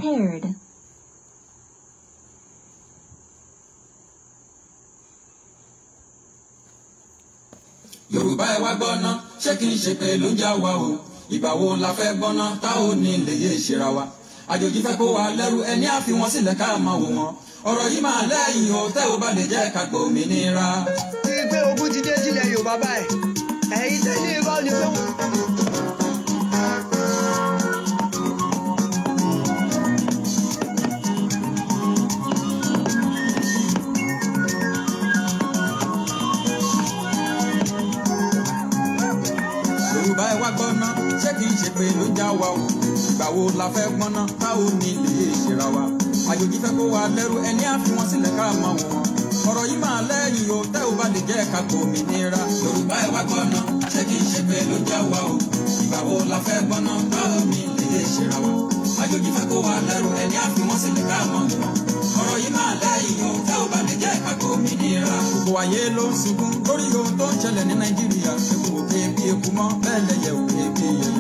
paired. Yorùbá ẹ wá gbọ́ná ṣé kìí ṣe pé ló ń já wa o ìgbà wo la fẹ́ gbọ́ná tá ò ní lè yé ìṣera wa àjòjì fẹ́ kó wa lẹ́rú ẹni á fi wọn sílẹ̀ ká máa wò wọn ọ̀rọ̀ yìí máa lẹ́yìn o tẹ́ ò bá lè jẹ́ ká gbòmìnira. ti pé ogun ti dé sílẹ̀ Yorùbá báyìí ẹ̀yin tẹ́lẹ̀ irọ́ ni pé. Yorùbá ẹ wá gbọ́ná ṣé kìí ṣe pé ló ń já wa o ìgbà wo la fẹ́ gbọ́ná tá ò ní lè yé ìṣera wa àjòjì fẹ́ kó wa lẹ́rú ẹni á fi wọn sílẹ̀ ká máa wò wọn ọ̀rọ̀ yìí máa lẹ́yìn o tẹ́ ò bá lè jẹ́ ká gbòmìnira. Yorùbá ẹ wá gbọ́ná ṣé kìí ṣe pé ló ń já wa o ìgbà wo la fẹ́ gbọ́ná tá ò ní lè yé ìṣera wa àjòjì fẹ́ kó wa lẹ́rú ẹni á fi wọn sílẹ̀ ká máa wò wọn ọ̀rọ̀ yìí máa lẹ́yìn o tẹ́ ò bá lè jẹ́ ká gbòmìnira. Gbogbo ayé ló ń sunkún lórí ohun tó ń ṣẹlẹ̀ ní Nàìjíríà eku òkè bí eku mọ́ bẹ́ẹ̀ lẹ́yẹ òkè bí yẹyẹ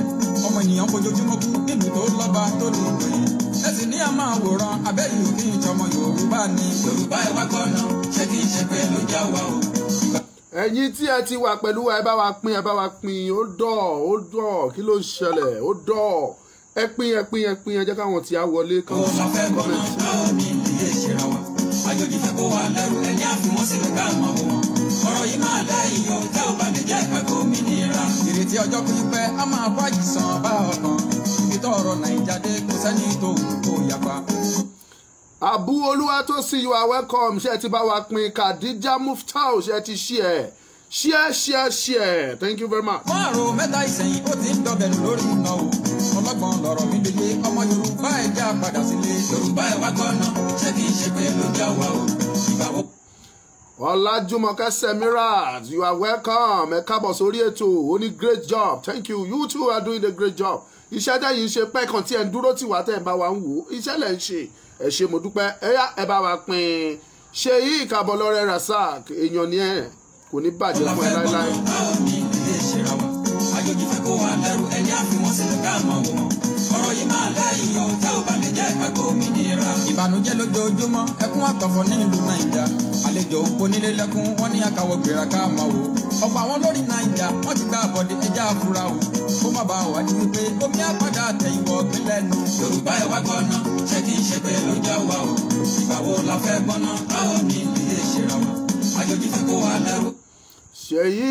ọmọ ènìyàn fojoojúmọ́ kú nílùú tó lọ́ba tó ní ìròyìn ẹ̀sìn ní àmọ́ àwòrán abẹ́yìí òkè ìjọmọ Yorùbá ni. Yorùbá ẹ wá gbọ́ná ṣé kìí ṣe pé ló já wa o. ẹ̀yin tí ẹ ti wà pẹ̀lú wa ẹ bá wa pín ó dọ̀ kí ló ń ṣẹlẹ̀ ó dọ̀ ẹ pín ẹ jẹ́ káwọn tí a wọlé kan. ó la fẹ́ gbọ́ná táwọn ní ilé ìṣera wa àjòjì fẹ́ kó wa lẹ́rù ẹni àfihàn sílẹ̀ ká máa wò wọn ọ̀rọ̀ yìí máa lẹ́yìn o tẹ́ ò bá lè jẹ́ ká gbòmìnira. ìrètí ọjọ́ pípẹ́ a máa bá ìsàn bá ọkàn ibi tó ọ̀rọ̀ Nàìjíríà dé kò sẹ́ni tó yapa. Abu Oluwatosin, you are welcome. Ṣé ti bá wa pín Khadija Muftau ṣé ti share. Thank you very much. Márùn mẹ́ta ìsẹ̀yìn ó ti ń dọ̀bẹ̀lú lórí iná o. Ọlọ́gbọ́n lọ̀rọ̀ mi lè yé ọmọ Yorùbá ẹ̀ já padà sílé. Yorùbá ẹ̀ wá gbọ́ná ṣé kì í ṣe pé ló já wa o. Ìgbàwó. Ọlájúmọ̀kẹ́ Semirat, you are welcome. Ẹ káàbọ̀ sórí ètò. Ó ní great job. Thank you. You too are doing a great job. Iṣẹ́ tẹ́yìn ṣe pẹ́ kan tí ẹ̀ ń dúró tì wá tẹ́ ẹ̀ bá wa ń wò. Iṣẹ́ lẹ̀ ń ṣe. Ẹ ṣé mo dúpẹ́. Ẹ bá wa pín Ṣèyí Ìkàbọ̀lọ́rẹ́ Rasak èèyàn ni ẹ̀ kò ní bàjẹ́ fún ẹ láéláé. Àjòjì fẹ́ kó wa lẹ́rù ẹni àfihàn sílẹ̀ ká mọ̀ wọ́n. Ọ̀rọ̀ yìí máa lẹ́yìn o tẹ́ ò bá lè jẹ́ ká gbòmìnira. Ìbànújẹ́ lójoojúmọ́ ẹkún àtọ̀fọ̀ ní ìlú Nàìjíríà. Àlejò onílé lẹ́kún wọ́n ní àkàwọ̀ gbéra ká máa wò. Ọ̀pọ̀ àwọn lórí Nàìjíríà wọ́n ti gba àbọ̀dé ẹja àfúrà o. Kó má bàa wà ní wípé omi àpàdà àtẹ̀yìnwó ọ̀gbìn lẹ́nu. Yorùbá ẹ̀ wá gbọ́ná ṣé kì í ṣe pé ló já wa o. Ìgbà wo la fẹ́ gbọ́ná táwọn ní ilé ìṣera wa. Àjòjì fẹ́ kó wa lẹ́rù. Ṣèyí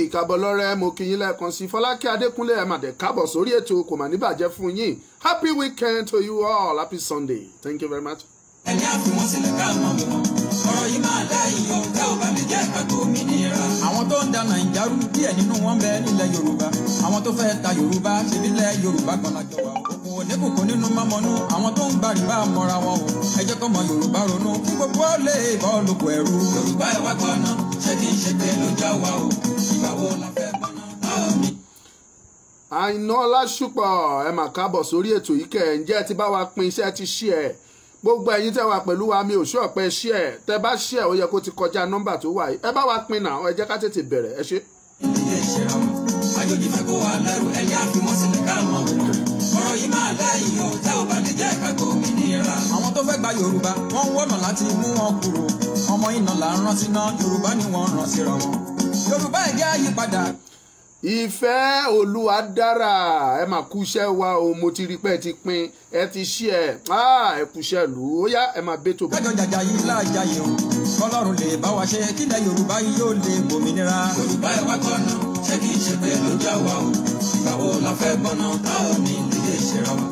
Ìkàbọ̀lọ́rẹ́ mo kí yín lẹ́ẹ̀kan sí Fọlákẹ́ Adékúnlé ẹ̀ máa dẹ̀ káàbọ̀ sórí ètò kò mà ní bàjẹ́ fún yín. Happy weekend to you all. Happy Sunday. Thank you very much. Ẹni àfihàn sílẹ̀ ká mọ̀ wọ́n. Ọ̀rọ̀ yìí máa lẹ́yìn o tẹ́ ò bá lè jẹ́ ká gbòmìnira. Àwọn tó ń da Nàìjíríà rú díẹ̀ nínú wọn bẹ nílẹ̀ Yorùbá. Àwọn tó fẹ́ ta Yorùbá ṣebí lẹ̀ Yorùbá kan lájọ wa. Òkun oníkùnkùn nínú mọ́mọ́nú àwọn tó ń gba rìbá mọ́ra wọn o. Ẹ jẹ́ kọ́mọ Yorùbá ronú kí gbogbo ó lè bọ́ lóko ẹrú. Yorùbá ẹ wá gbọ́ná ṣé kì í ṣe pé ló já wa o. Ìgbà wo la fẹ́ gbọ́ná táwọn ní. Àìná Ọláṣùpọ̀ ẹ máa káàbọ̀ sórí ètò yìí kẹ́ ẹ̀ ń jẹ́ ti bá wa pín iṣẹ́ ti ṣí ẹ̀. Gbogbo ẹ̀yin tẹ́ wà pẹ̀lú wa mi ò ṣọ́ ọ̀pẹ ṣí ẹ̀ tẹ́ bá ṣí ẹ̀ ó yẹ kó ti kọjá nọ́mbà tó wà yìí ẹ bá wa pín náà ẹ jẹ́ ká tètè bẹ̀rẹ̀ ẹ ṣé. Ilé ìṣera wọn àjòjì fẹ́ kó wa lẹ́rù ẹni àfihàn sílẹ̀ ká mọ̀ wọ́n. Ọ̀rọ̀ yìí máa lẹ́yìn o tẹ́ ò bá lè jẹ́ ká gbòmìnira. Àwọn tó fẹ́ gba Yorùbá wọ́n ń wọ́nà láti mú wọn kúrò. Ọmọ iná là ń rán síná Yorùbá ni wọ́n ń rán síra wọn. Yorùbá ẹ̀ jẹ́ àyípadà. Ìfẹ́ Olúwadára ẹ máa kú iṣẹ́ wa o mo ti rí pé ẹ ti pín ẹ ti ṣí ẹ kú iṣẹ́ lù ó yá ẹ máa bẹ́ tó bá. Kájọ jàjà yìí láàjáyé o kọ́lọ́run lè bá wa ṣe kílẹ̀ Yorùbá yìí yóò lè gbòmìnira. Yorùbá ẹ wá gbọ́ná ṣé kì í ṣe pé ló já wa o. Ìgbà wo la fẹ́ gbọ́ná táwọn ní ilé ìṣera wa.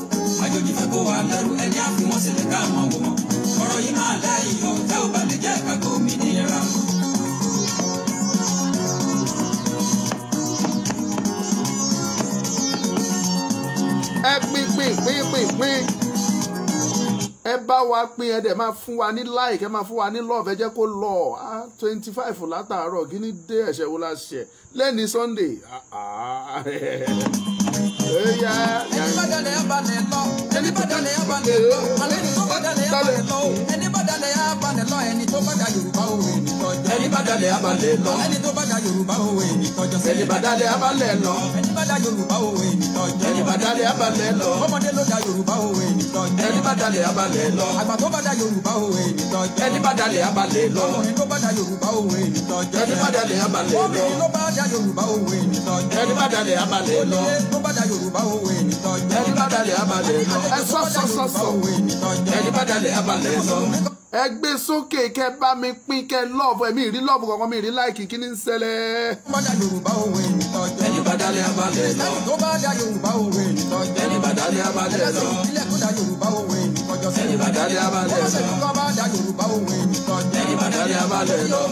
Àjòjì fẹ́ kó wa lẹ́rù ẹni àfihàn sílẹ̀ ká mọ̀ wọ́n. Ọ̀rọ̀ yìí máa lẹ́yìn o tẹ́ ò bá lè jẹ́ ká gbòmìnira. Ẹ pín ẹ bá wa pín ẹ dẹ̀ máa fún wa ní like ẹ máa fún wa ní love ẹ jẹ́ kó lọ 25 látàárọ̀ kí ní dé ẹ̀ṣẹ̀ wo la ṣẹ̀ lẹ́ni Sunday Ẹni bá dalẹ̀ abalẹ̀ lọ, ẹni bá dalẹ̀ abalẹ̀ lọ, alẹ́ ní tó bá dalẹ̀ abalẹ̀ lọ ẹni bá dalẹ̀ abalẹ̀ lọ ẹni tó bá da Yorùbá òwe ní tọ́jọ́. ẹni bá dalẹ̀ abalẹ̀ lọ ẹni tó bá da Yorùbá òwe ní tọ́jọ́. ẹni bá dalẹ̀ abalẹ̀ lọ ẹni bá da Yorùbá òwe ní tọ́jọ́. ẹni bá dalẹ̀ abalẹ̀ lọ ọmọdé ló da Yorùbá òwe ní tọ́jọ́. ẹni bá dalẹ̀ abalẹ̀ lọ àgbà tó bá da Yorùbá òwe ní tọ́jọ́. ẹni bá dalẹ̀ abalẹ̀ lọ ọkùnrin tó bá da Yorùbá òwe ní tọ́jọ́. ẹni bá dalẹ̀ abalẹ̀ lọ obìnrin ló bá da Yorùbá òwe ní tọ́jọ́. ẹni bá dalẹ̀ abalẹ̀ lọ onílé tó bá da Yorùbá òwe ní tọ́jọ́. ẹni bá dalẹ̀ abalẹ̀ lọ ẹ sọ ẹni bá dalẹ̀ abalẹ̀ lọ. ẹ gbé sókè kẹ bá mi pín kẹ lọ́ọ̀bù ẹ̀mí ìrí lọ́ọ̀bù kankan mi ìrí láìkì kí ni ń ṣẹlẹ̀. tó bá da Yorùbá òwe ní tọ́jọ́. ẹni bá dalẹ̀ abalẹ̀ lọ tó bá da Yorùbá òwe ní tọ́jọ́. ẹni bá dalẹ̀ abalẹ̀ lọ ilé tó da Yorùbá òwe ní tọ́jọ́. ẹni bá dalẹ̀ abalẹ̀ lọ tó bá da Yorùbá òwe ní tọ́jọ́. ẹni bá dalẹ̀ abalẹ̀ lọ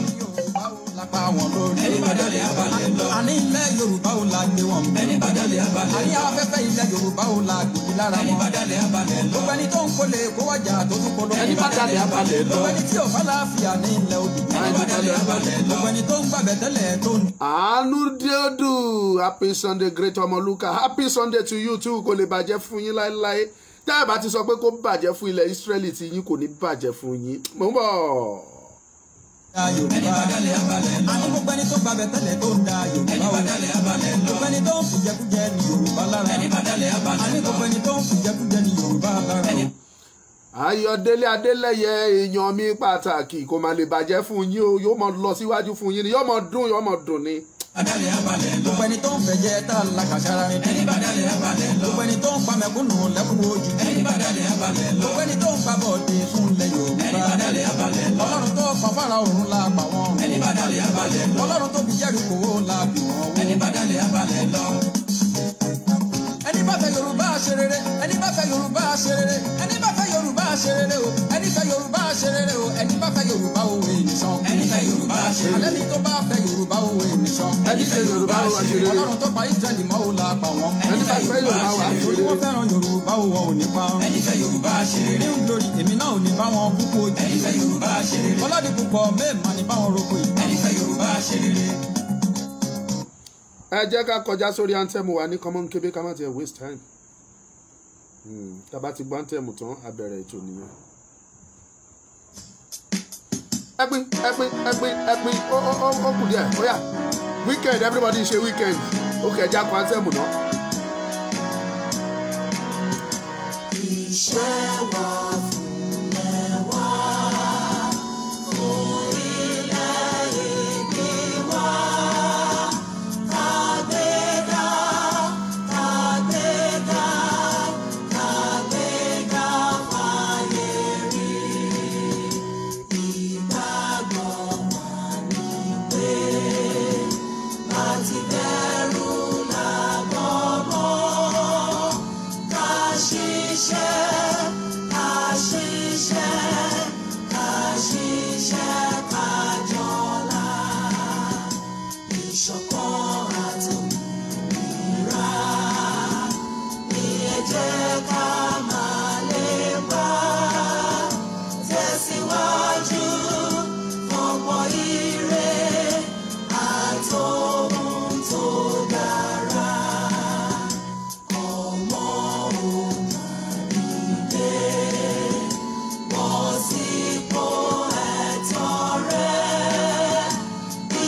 lápá wọn lórí. ẹni bá dalẹ̀ abalẹ̀ lọ àní ilẹ̀ Yorùbá ò la gbé wọn. ẹni bá dalẹ̀ abalẹ̀ àní lọ afẹ́fẹ́ ilẹ̀ Yorùbá ò la gbòdì lára ẹni wọn. bá dalẹ̀ abalẹ̀ lọ gbogbo ẹni tó ń kólé kó wájà tó tún polówó. ẹni bá dalẹ̀ abalẹ̀ lọ gbogbo ẹni tí ò bá láàfíà ní ilẹ̀ Odùduwà. ẹni bá dalẹ̀ abalẹ̀ lọ. gbogbo ẹni tó ń gbàgbẹ́ tẹ́lẹ̀ tó ń. àánú déodù happy Sunday great Ọmọlúkà happy Sunday to you too kò lè bàjẹ́ fún yín láéláé tẹ́ ẹ bá ti sọ pé kó bàjẹ́ fún ilẹ̀ Ísírẹ́lì tí yín kò ní bàjẹ́ fún yín mò ń bọ̀. ẹni bá dalẹ̀ abalẹ̀ lọ. àní gbogbo ẹni tó gbàgbẹ́ tẹ́lẹ̀ tó ń da Yorùbá. ẹni bá dalẹ̀ abalẹ̀ lọ gbogbo ẹni tó ń fìjẹkújẹ ní Yorùbá lára. ẹni bá dalẹ̀ abalẹ̀ àní lọ gbogbo ẹni tó ń fìjẹkújẹ ní Yorùbá lára. Ayọ̀délé Adélẹ́yẹ èèyàn mi pàtàkì kò má lè bàjẹ́ fún yín o yóò mọ lọ síwájú fún yín ni yóò mọ dùn ni. adalẹ̀ abalẹ̀ lọ. gbogbo ẹni tó ń fẹ̀jẹ̀ tá a la kàṣàrà rẹ̀. ẹni bá dalẹ̀ abalẹ̀ lọ. gbogbo ẹni tó ń pa mẹ̀kúnnù lẹ́kùn ojú. ẹni bá dalẹ̀ abalẹ̀ lọ. gbogbo ẹni tó ń pa bọ̀dé fún ilẹ̀ Yorùbá. ẹni bá dalẹ̀ abalẹ̀ lọ. Ọlọ́run tó pa fara òrùn la pa wọn. ẹni bá dalẹ̀ abalẹ̀ lọ. Ọlọ́run tó fi Jẹ́ríkò la bì wọ́n wó. ẹni bá dalẹ̀ abalẹ̀ lọ. ẹni bá fẹ́ Yorùbá ṣe rere ẹni bá fẹ́ Yorùbá ṣe rere ẹni bá fẹ́ Yorùbá ṣe rere o ẹni fẹ́ Yorùbá ṣe rere o ẹni bá fẹ́ Yorùbá òwe nìṣan. ẹni fẹ́ Yorùbá ṣe rere. alẹ́ ni tó bá fẹ́ Yorùbá òwe nìṣan. ẹni fẹ́ Yorùbá ṣe rere. Ọlọ́run tó pa Ísírẹ́lì mọ́ ò la pa wọ́n. ẹni fẹ́ Yorùbá ṣe rere. torí wọ́n fẹ́ràn Yorùbá òwò ò ní pa. ẹni fẹ́ Yorùbá ṣe rere. ní lórí èmi náà ò ní bá wọn kúkú ojú. ẹni fẹ́ Yorùbá ṣe rere. ọlọ́dún púpọ̀ mẹ́ẹ̀mà ní báwọn roko yìí. ẹni fẹ́ Yorùbá ṣe rere. ẹ jẹ́ ká kọjá sórí anthem wa ní common kébé ká má tiẹ̀ waste time. Tàbá ti gbọ́ anthem tán a bẹ̀rẹ̀ ètò nìyẹn. ẹpin ó kù díẹ̀ ó yá weekend everybody ṣe weekend ó kẹjá kọ anthem náà. Iṣẹ́ wa fúnlẹ̀ wá, orílẹ̀-èdè wa, kàgbéga, kàgbéga, kàgbéga fáyé rí. Ìgbàgbọ́ wa ni pé láti bẹ̀rù làbọ̀ mọ́. Ká ṣiṣẹ́, ká ṣiṣẹ́, ká ṣiṣẹ́ ká jọlá. Ìṣọ̀kan àtòmìnira ni ẹ jẹ́ ká máa lépa. Tẹ̀síwájú fọ̀pọ̀ ire àtòhun tó dára. Ọmọ òmàrìdé bọ́ sípò ẹ̀tọ́ rẹ̀.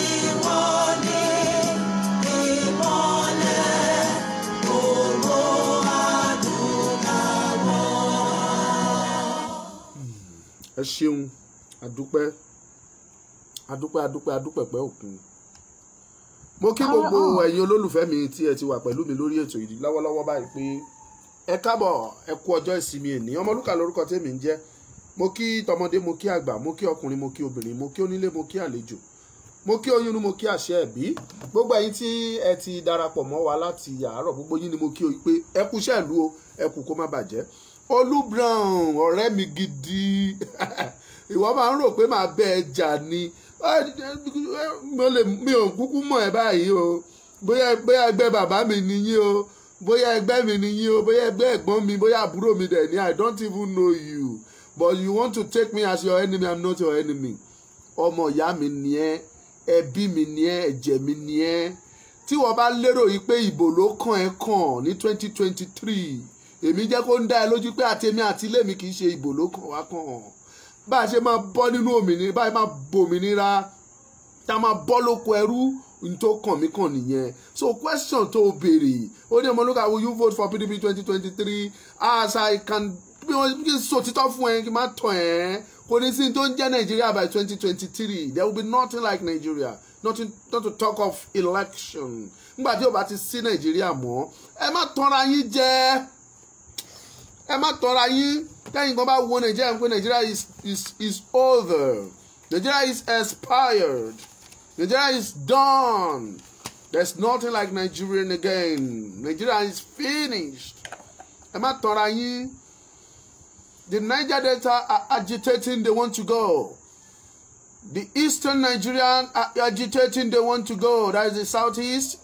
Ìwọ ni ìmọ́lẹ̀ gbogbo adúláwọ̀. ẹ ṣeun adúpẹ́ pẹ́ òkun. Mo kí gbogbo ẹ̀yin olólùfẹ́ mi tí ẹ ti wà pẹ̀lú mi lórí ètò yìí lọ́wọ́lọ́wọ́ báyìí pé ẹ káàbọ̀ ẹ kú ọjọ́ ìsinmi èní. Ọmọlúkà lórúkọ tèmi ń jẹ́. Mo kí tọmọdé mo kí àgbà mo kí ọkùnrin mo kí obìnrin mo kí onílé mo kí àlejò mo kí oyún mo kí àṣẹ ẹ̀bí. Gbogbo ẹ̀yin tí ẹ ti darapọ̀ mọ́ wa láti àárọ̀ gbogbo yín ni mo kí o pé ẹ kú iṣẹ́ ìlú o ẹ kú kó má bàjẹ́. Olú Brown ọ̀rẹ́ mi gidi ìwọ máa ń rò pé màá bẹ ẹ jà ni mi ò kúkú mọ̀ ẹ́ báyìí o bóyá ẹgbẹ́ bàbá mi nìyí o bóyá ẹgbẹ́ mi nìyí o bóyá ẹgbẹ́ ẹ̀gbọ́n mi bóyá àbúrò mi dẹ̀ ni I don't even know you but you want to take me as your enemy I'm not your enemy. Ọmọ ìyá mi ni ẹ́ ẹbí mi ni ẹ́ ẹ̀jẹ̀ mi ni ẹ́ tí wọ́n bá lérò yìí pé ìbò ló kàn ẹ́ kàn ní 2023 èmi jẹ́ kó ń dá ẹ lójú pé àtèmi àti ilé mi kì í ṣe ìbò ló kàn wá kàn bá a ṣe máa bọ́ nínú òmìnira báyìí máa bòmìnira tá a máa bọ́ lóko ẹrú tó kàn mí kàn nìyẹn. So question tó béèrè ó ní Ọmọlúkà, will you vote for PDP 2023? As I can bí wọ́n sọ títọ́ fún ẹ kí n má tàn ẹ́ kò ní sí tó ń jẹ́ Nàìjíríà by 2023. There will be nothing like Nigeria, not to talk of election. Nígbà tí ó bá ti sí Nàìjíríà mọ́ ẹ má tanra yín jẹ, ẹ má tanra yín. Tẹ́yìn kan bá wo Nàìjíríà pé Nàìjíríà is over, Nigeria is expired, Nigeria is done. There's nothing like Nigerian again. Nigeria is finished. Ẹ má tanra yín. The Niger Delta are agitating, they want to go. The Eastern Nigerian are agitating, they want to go. That is the Southeast,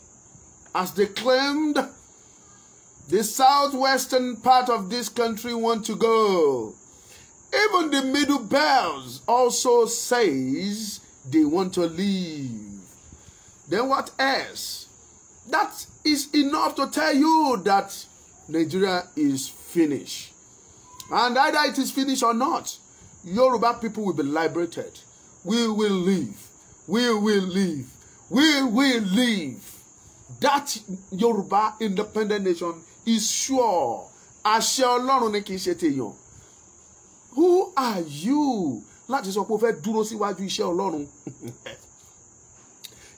as they claimed. The southwestern part of this country want to go. Even the Middle Belts also says they want to leave. Then what else? That is enough to tell you that Nigeria is finished. And either it is finished or not, Yoruba people will be liberated. We will leave. We will leave. We will leave. That Yoruba independent nation is sure. Àṣẹ Ọlọ́run ni kì í ṣe tèèyàn. Who are you láti sọ pé o fẹ́ dúró síwájú iṣẹ́ Ọlọ́run?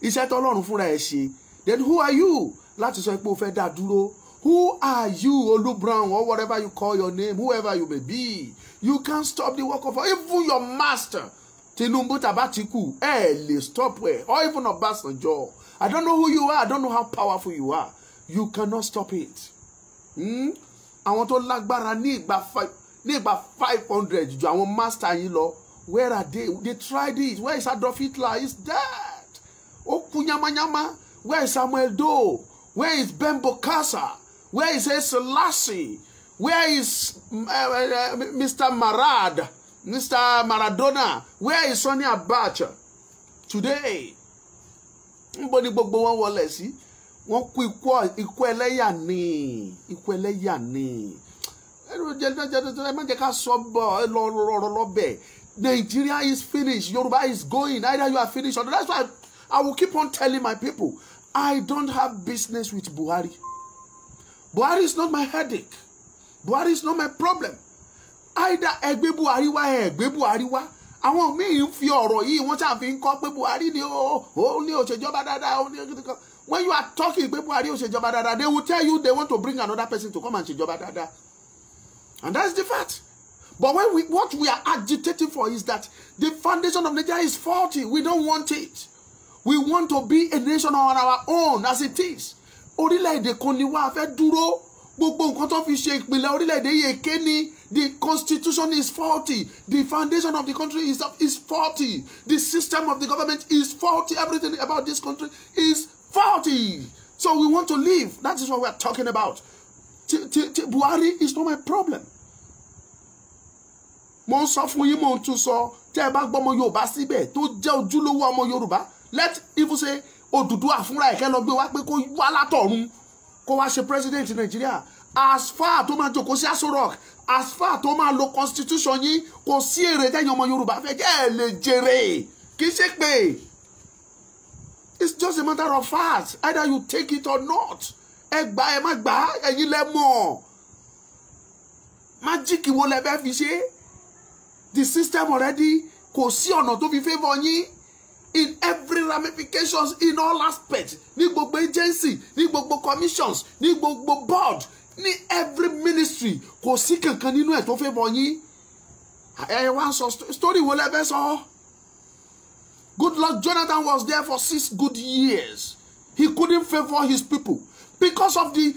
Iṣẹ́ tó Ọlọ́run fúnra ẹ̀ ṣe. Then who are you láti sọ pé o fẹ́ dá dúró? Who are you, Olu Brown, or whatever you call your name, whoever you may be? You can't stop the work of even your master. Tinubu Tabatiku, lè stop where, or even Obasanjo. I don't know who you are. I don't know how powerful you are. You cannot stop it. Àwọn tó lágbára ní ìgbà 500 ju àwọn master yìí lọ. Where are they? They tried it. Where is Adolf Hitler? He's dead. Oku Nyama. Where is Samuel Doe? Where is Ben Bokassa? Where is Selassie? Where is Mr. Marad? Mr. Maradona? Where is Sonny Abacha? Today, nboni gbogbo wọn wọlé sí. Wọ́n kú ikú ẹlẹ́yà ni. Ikú ẹlẹ́yà ni. Nigeria is finished. Yoruba is going. Either you are finished or not. That's why I will keep on telling my people, I don't have business with Buhari. Buhari is not my headache. Buhari is not my problem. Either ẹgbẹ́ Buhari wá ẹgbẹ́ Buhari wá. Àwọn míì ń fi ọ̀rọ̀ yìí wọ́n ṣáà fi ń kọ́ pé Buhari ni ó ní òṣèjọba dáadáa. When you are talking pé Buhari òṣèjọba dáadáa, they will tell you they want to bring another person to come and ṣèjọba dáadáa. And that's the fact. But what we are agitating for is that the foundation of Nigeria is faulty. We don't want it. We want to be a nation on our own as it is. Orílẹ̀-èdè kan ni wá fẹ́ dúró. Gbogbo nǹkan tó fi ṣe ìpìlẹ̀ orílẹ̀-èdè yìí èké ni. The constitution is faulty. The foundation of the country is faulty. The system of the government is faulty. Everything about this country is faulty. So we want to leave. That is what we are talking about. Buhari is not my problem. Mo ń sọ fún yín, mo ń tún sọ, tẹ́ ẹ bá gbọ́ ọmọ Yorùbá síbẹ̀ tó jẹ́ ojúlówó ọmọ Yorùbá, let even say Odùduwà fúnra ẹ̀kẹ́ lọ gbé wá pé kó wá látọ̀run kó wá ṣe president Nàìjíríà. As far tó máa jókòó sí Aso Rock, as far tó máa lo constitution yín, kò sí èrè tẹ́yìn ọmọ Yorùbá fẹ́ jẹ́ ẹ̀ lè jèrè. Kì í ṣe pé it's just a matter of fact. Either you take it or not. Ẹ gbà ẹ má gbà ẹ̀yin lẹ mọ̀. Májíìkì wo lẹ fẹ́ fi ṣe? The system already kò sí ọ̀nà tó fi favour yín in every ramifications, in all aspects, ní gbogbo agency, ní gbogbo commissions, ní gbogbo board, ní every ministry, kò sí kankan nínú ẹ̀ tó favour yín. Ẹ wá sọ story wo lẹ fẹ́ sọ? Goodluck Jonathan was there for 6 good years. He couldn't favour his people because of the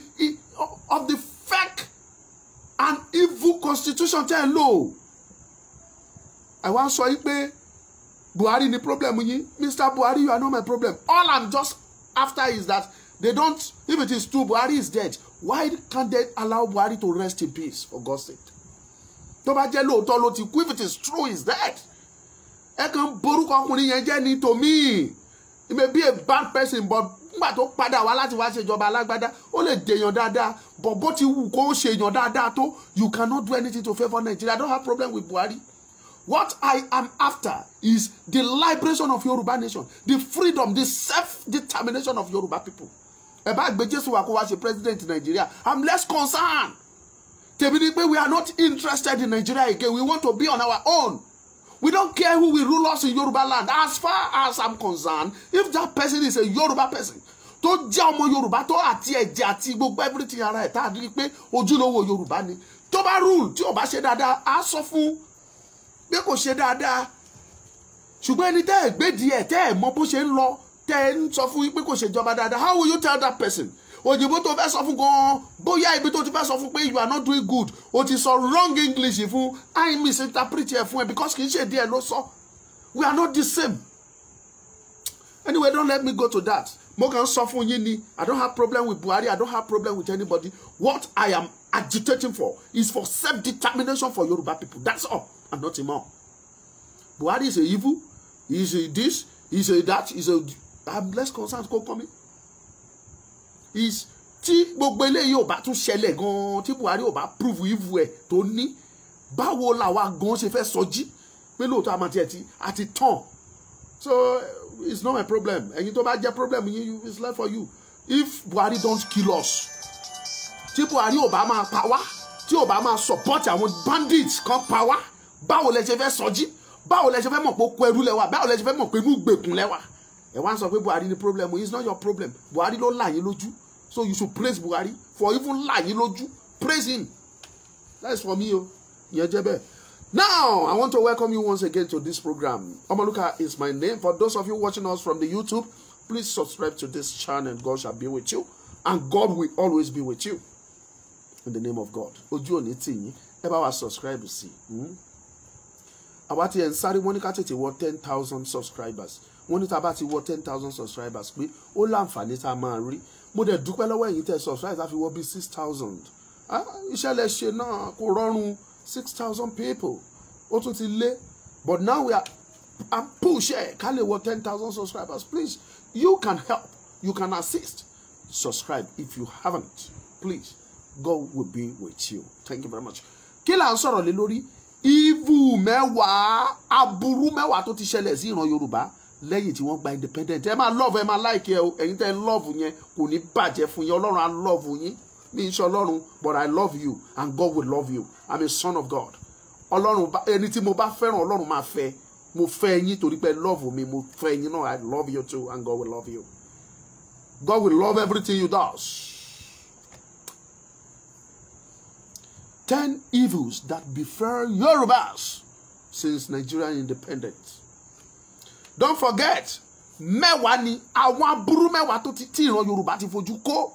fake and evil constitution tẹ́ ẹ lò. I want to say pé Buhari ni problem yín. Mr. Buhari, you are not my problem. All I'm just after is that they don't, if it is true Buhari is dead, why can't they allow Buhari to rest in peace, for God's sake? Tó bá jẹ́ lóòótọ́ ló ti kú, if it is true, is dead. Ẹ kàn borúkọ ọkùnrin yẹn jẹ́ ni to me. he may be a bad person but nígbà tó padà wá láti wá ṣèjọba alágbádá ó lè dèèyàn dáadáa but bó ti wù kó ṣèyàn dáadáa tó you cannot do anything to favour Nigeria. I don't have problem with Buhari. What I am after is the liberation of Yoruba nation, the freedom, the self-determination of Yoruba people. Ẹ bá gbé Jésù wá kó wá ṣe president in Nigeria, I'm less concerned. Tèmi ni pé we are not interested in Nigeria again. We want to be on our own. We don't care who will rule us in Yoruba land. As far as I'm concerned, if that person is a Yoruba person, tó jẹ́ ọmọ Yorùbá tó àti ẹ̀jẹ̀ àti gbogbo everything ara ẹ̀ tá a rí pé ojúlówó Yorùbá ni, tó bá rule tí ò bá ṣe dáadáa á sọ fún bí kò ṣe dáadáa. Ṣùgbọ́n ẹni tẹ́ ẹ̀ gbé díẹ̀ tẹ́ ẹ̀ mọ bó ṣe ń lọ tẹ́ ẹ̀ ń sọ fún pé kò ṣe jọba dáadáa, how will you tell that person? Òyìnbó tó fẹ́ sọ fún gan-an bóyá ibi tó ti fẹ́ sọ fún pé you are not doing good o ti sọ wrong English fún I misinterpret ẹ̀ fún ẹ because kì í ṣe díẹ̀ ló sọ. We are not the same. Anyway, don't let me go to that. Mo kàn sọ fún yín ni, I don't have problem with Buhari, I don't have problem with anybody. What I am agitating for is for self-determination for Yoruba people. That's all, and nothing more. Buhari is a evil, he is a this, he is a that, he is a... I'm less concerned kó kọ́ mi. Is tí gbogbo eléyìí ò bá tún ṣẹlẹ̀ gan-an tí Buhari ò bá prove evil ẹ̀ tó ní, báwo làwa gan ṣe fẹ́ sọjí pé lóòótọ́ àmàtí ẹ̀ àti tán. So it's not my problem. Ẹ̀yin tó bá jẹ́ problem yín, it's left for you. If Buhari don't kill us, tí Buhari ò bá máa pa wá, tí ò bá máa support àwọn bandits kan pa wá, báwo lẹ ṣe fẹ́ sọjí? Báwo lẹ ṣe fẹ́ mọ̀ pé ó kó ẹrú lẹ́wà? Báwo lẹ ṣe fẹ́ mọ̀ pé inú ìgbèkùn lẹ́wà? Ẹ wá ń sọ pé Buhari ni problem. It's not your problem. Buhari ló là yín lójú. So you should praise Buhari for even là yín lójú. Praise him. That is for me. Now, I want to welcome you once again to this program. Omaluka is my name. For those of you watching us from the YouTube, please subscribe to this channel. God shall be with you. And God will always be with you. In the name of God. Ojú òní tì yín. Ẹ bá wa subscribe sí. Àwa tí ẹ̀ ń sáré wọ́n ní ká tètè wọ 10,000 subscribers. Wọ́n ní tá bá ti wọ 10,000 subscribers pé ó láǹfààní tá a máa rí. Mo dẹ̀ dúpẹ́ lọ́wọ́ ẹ̀yin tẹ́ subscribe láfi wọ bí 6,000. Iṣẹ́ lẹ ṣe náà kò rọrùn 6,000 people. Ó tún ti lé. But now I'm push ká lè wọ 10,000 subscribers. Please, you can help. You can assist. Subscribe if you haven't. Please, God will be with you. Thank you very much. Kí là ń sọ̀rọ̀ lé lórí? Evil mẹ́wàá, aburú mẹ́wàá tó ti ṣẹlẹ̀ sí ìran Yorùbá lẹ́yìn tí wọ́n gba independent. Ẹ máa love, ẹ máa like ẹ o. Ẹ̀yin tẹ́ love yẹn kò ní bàjẹ́ fún yín. Ọlọ́run á love yín. Mi ń ṣe Ọlọ́run, but I love you and God will love you. I'm a son of God. Ọlọ́run ẹni tí mo bá fẹ́ràn Ọlọ́run máa fẹ́. Mo fẹ́ yín torí pé love mi, mo fẹ́ yín náà. I love you too and God will love you. God will love everything you do. 10 evils that befell Yorubas since Nigerian independence. Don't forget, mẹ́wàá ni àwọn aburú mẹ́wàá tó ti ìran Yorùbá ti fojú kó.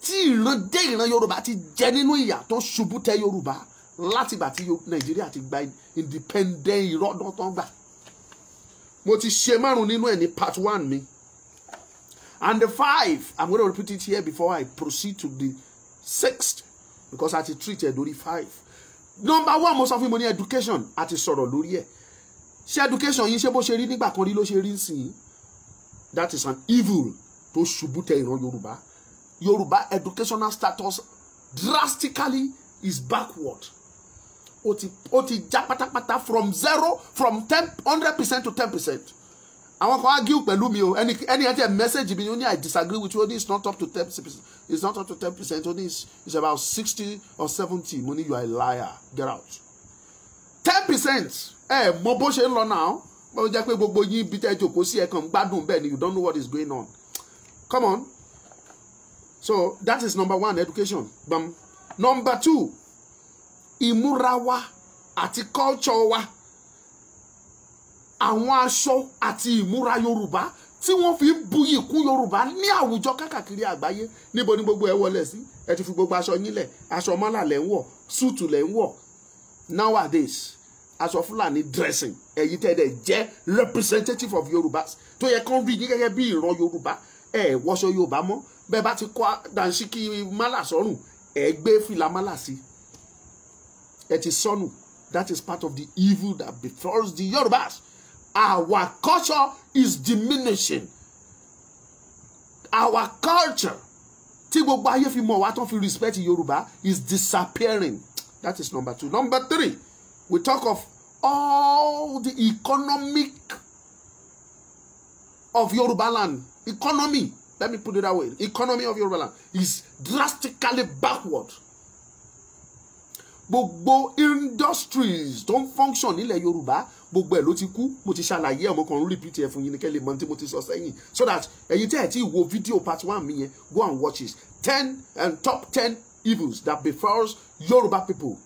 Tí ìran dé ìran Yorùbá ti jẹ nínú ìyà tó ṣubú tẹ Yorùbá láti ìgbà tí Nàìjíríà ti gba independent ìrọ́dún tó ń gbà. Mo ti ṣe márùn nínú ẹ̀ ní part 1 mi. And the 5, I'm going to repeat it here before I proceed to the 6th. Because I treated lórí 5. Number 1, mo sọ fún mo ní education àti sọ̀rọ̀ lórí ẹ̀. Ṣé education yín ṣe bó ṣe rí nígbà kan rí ló ṣe rí nsìn? That is an evil tó ṣubú tẹ ìran Yorùbá. Yorùbá educational status drastically is backward. Ó ti já pátápátá from 100% to 10%. Àwọn kan argue pẹ̀lú mi o. Any message mi only I disagree with you. Only it's not up to 10%. It's not up to 10%. Only it's about 60 or 70. Money, you are a liar. Get out. 10%. Mo bó ṣe ń lọ now. Mo jẹ́ pé gbogbo yín bí tẹ́ jókòó sí ẹ kàn gbádùn bẹ́ẹ̀ ni you don't know what is going on. Come on. So that is number 1, education. Number 2, ìmúra wa àti culture wa. Àwọn aṣọ àti ìmúra Yorùbá tí wọ́n fi buyì kún Yorùbá ní àwùjọ káàkiri àgbáyé. Níbo ni gbogbo ẹ wọlé sí? Ẹ ti fi gbogbo aṣọ yín lẹ̀. Aṣọ mọ́là lẹ̀ ń wọ̀, súùtù lẹ̀ ń wọ̀. Nowadays, aṣọ Fúlàní dressing. Ẹ̀yin tẹ́ dẹ̀ jẹ́ representative of Yorùbá. Tó yẹ kán rí yín gẹ́gẹ́ bí ìran Yorùbá. Ẹ wọṣọ Yorùbá mọ́. Bẹ́ẹ̀ bá ti kọ́ dànsíkí málà sọ́rùn, ẹ gbé fìlà málà sí. Ẹ ti sọnù. That is part of the evil that befalls the Yorubas. Our culture is diminishing our culture tí gbogbo ayé fi mọ̀ wá tán fi respect Yorùbá is disappearing. That is number 2. Number 3, we talk of all the economic of Yoruba land. Economy, let me put it that way. Economy of Yoruba land is drastically backward. Gbogbo industries don't function nílẹ̀ Yorùbá, gbogbo ẹ̀ ló ti kú. Mo ti ṣàlàyé ọmọ kan repeat ẹ̀ fún yín ní kẹ́lẹ́ mọ́ tí mo ti sọ sẹ́yìn, so that ẹ̀yin tẹ́ ẹ̀ tí wo video part 1 mi yẹn, go and watch it. Top 10 evils that befalls Yoruba people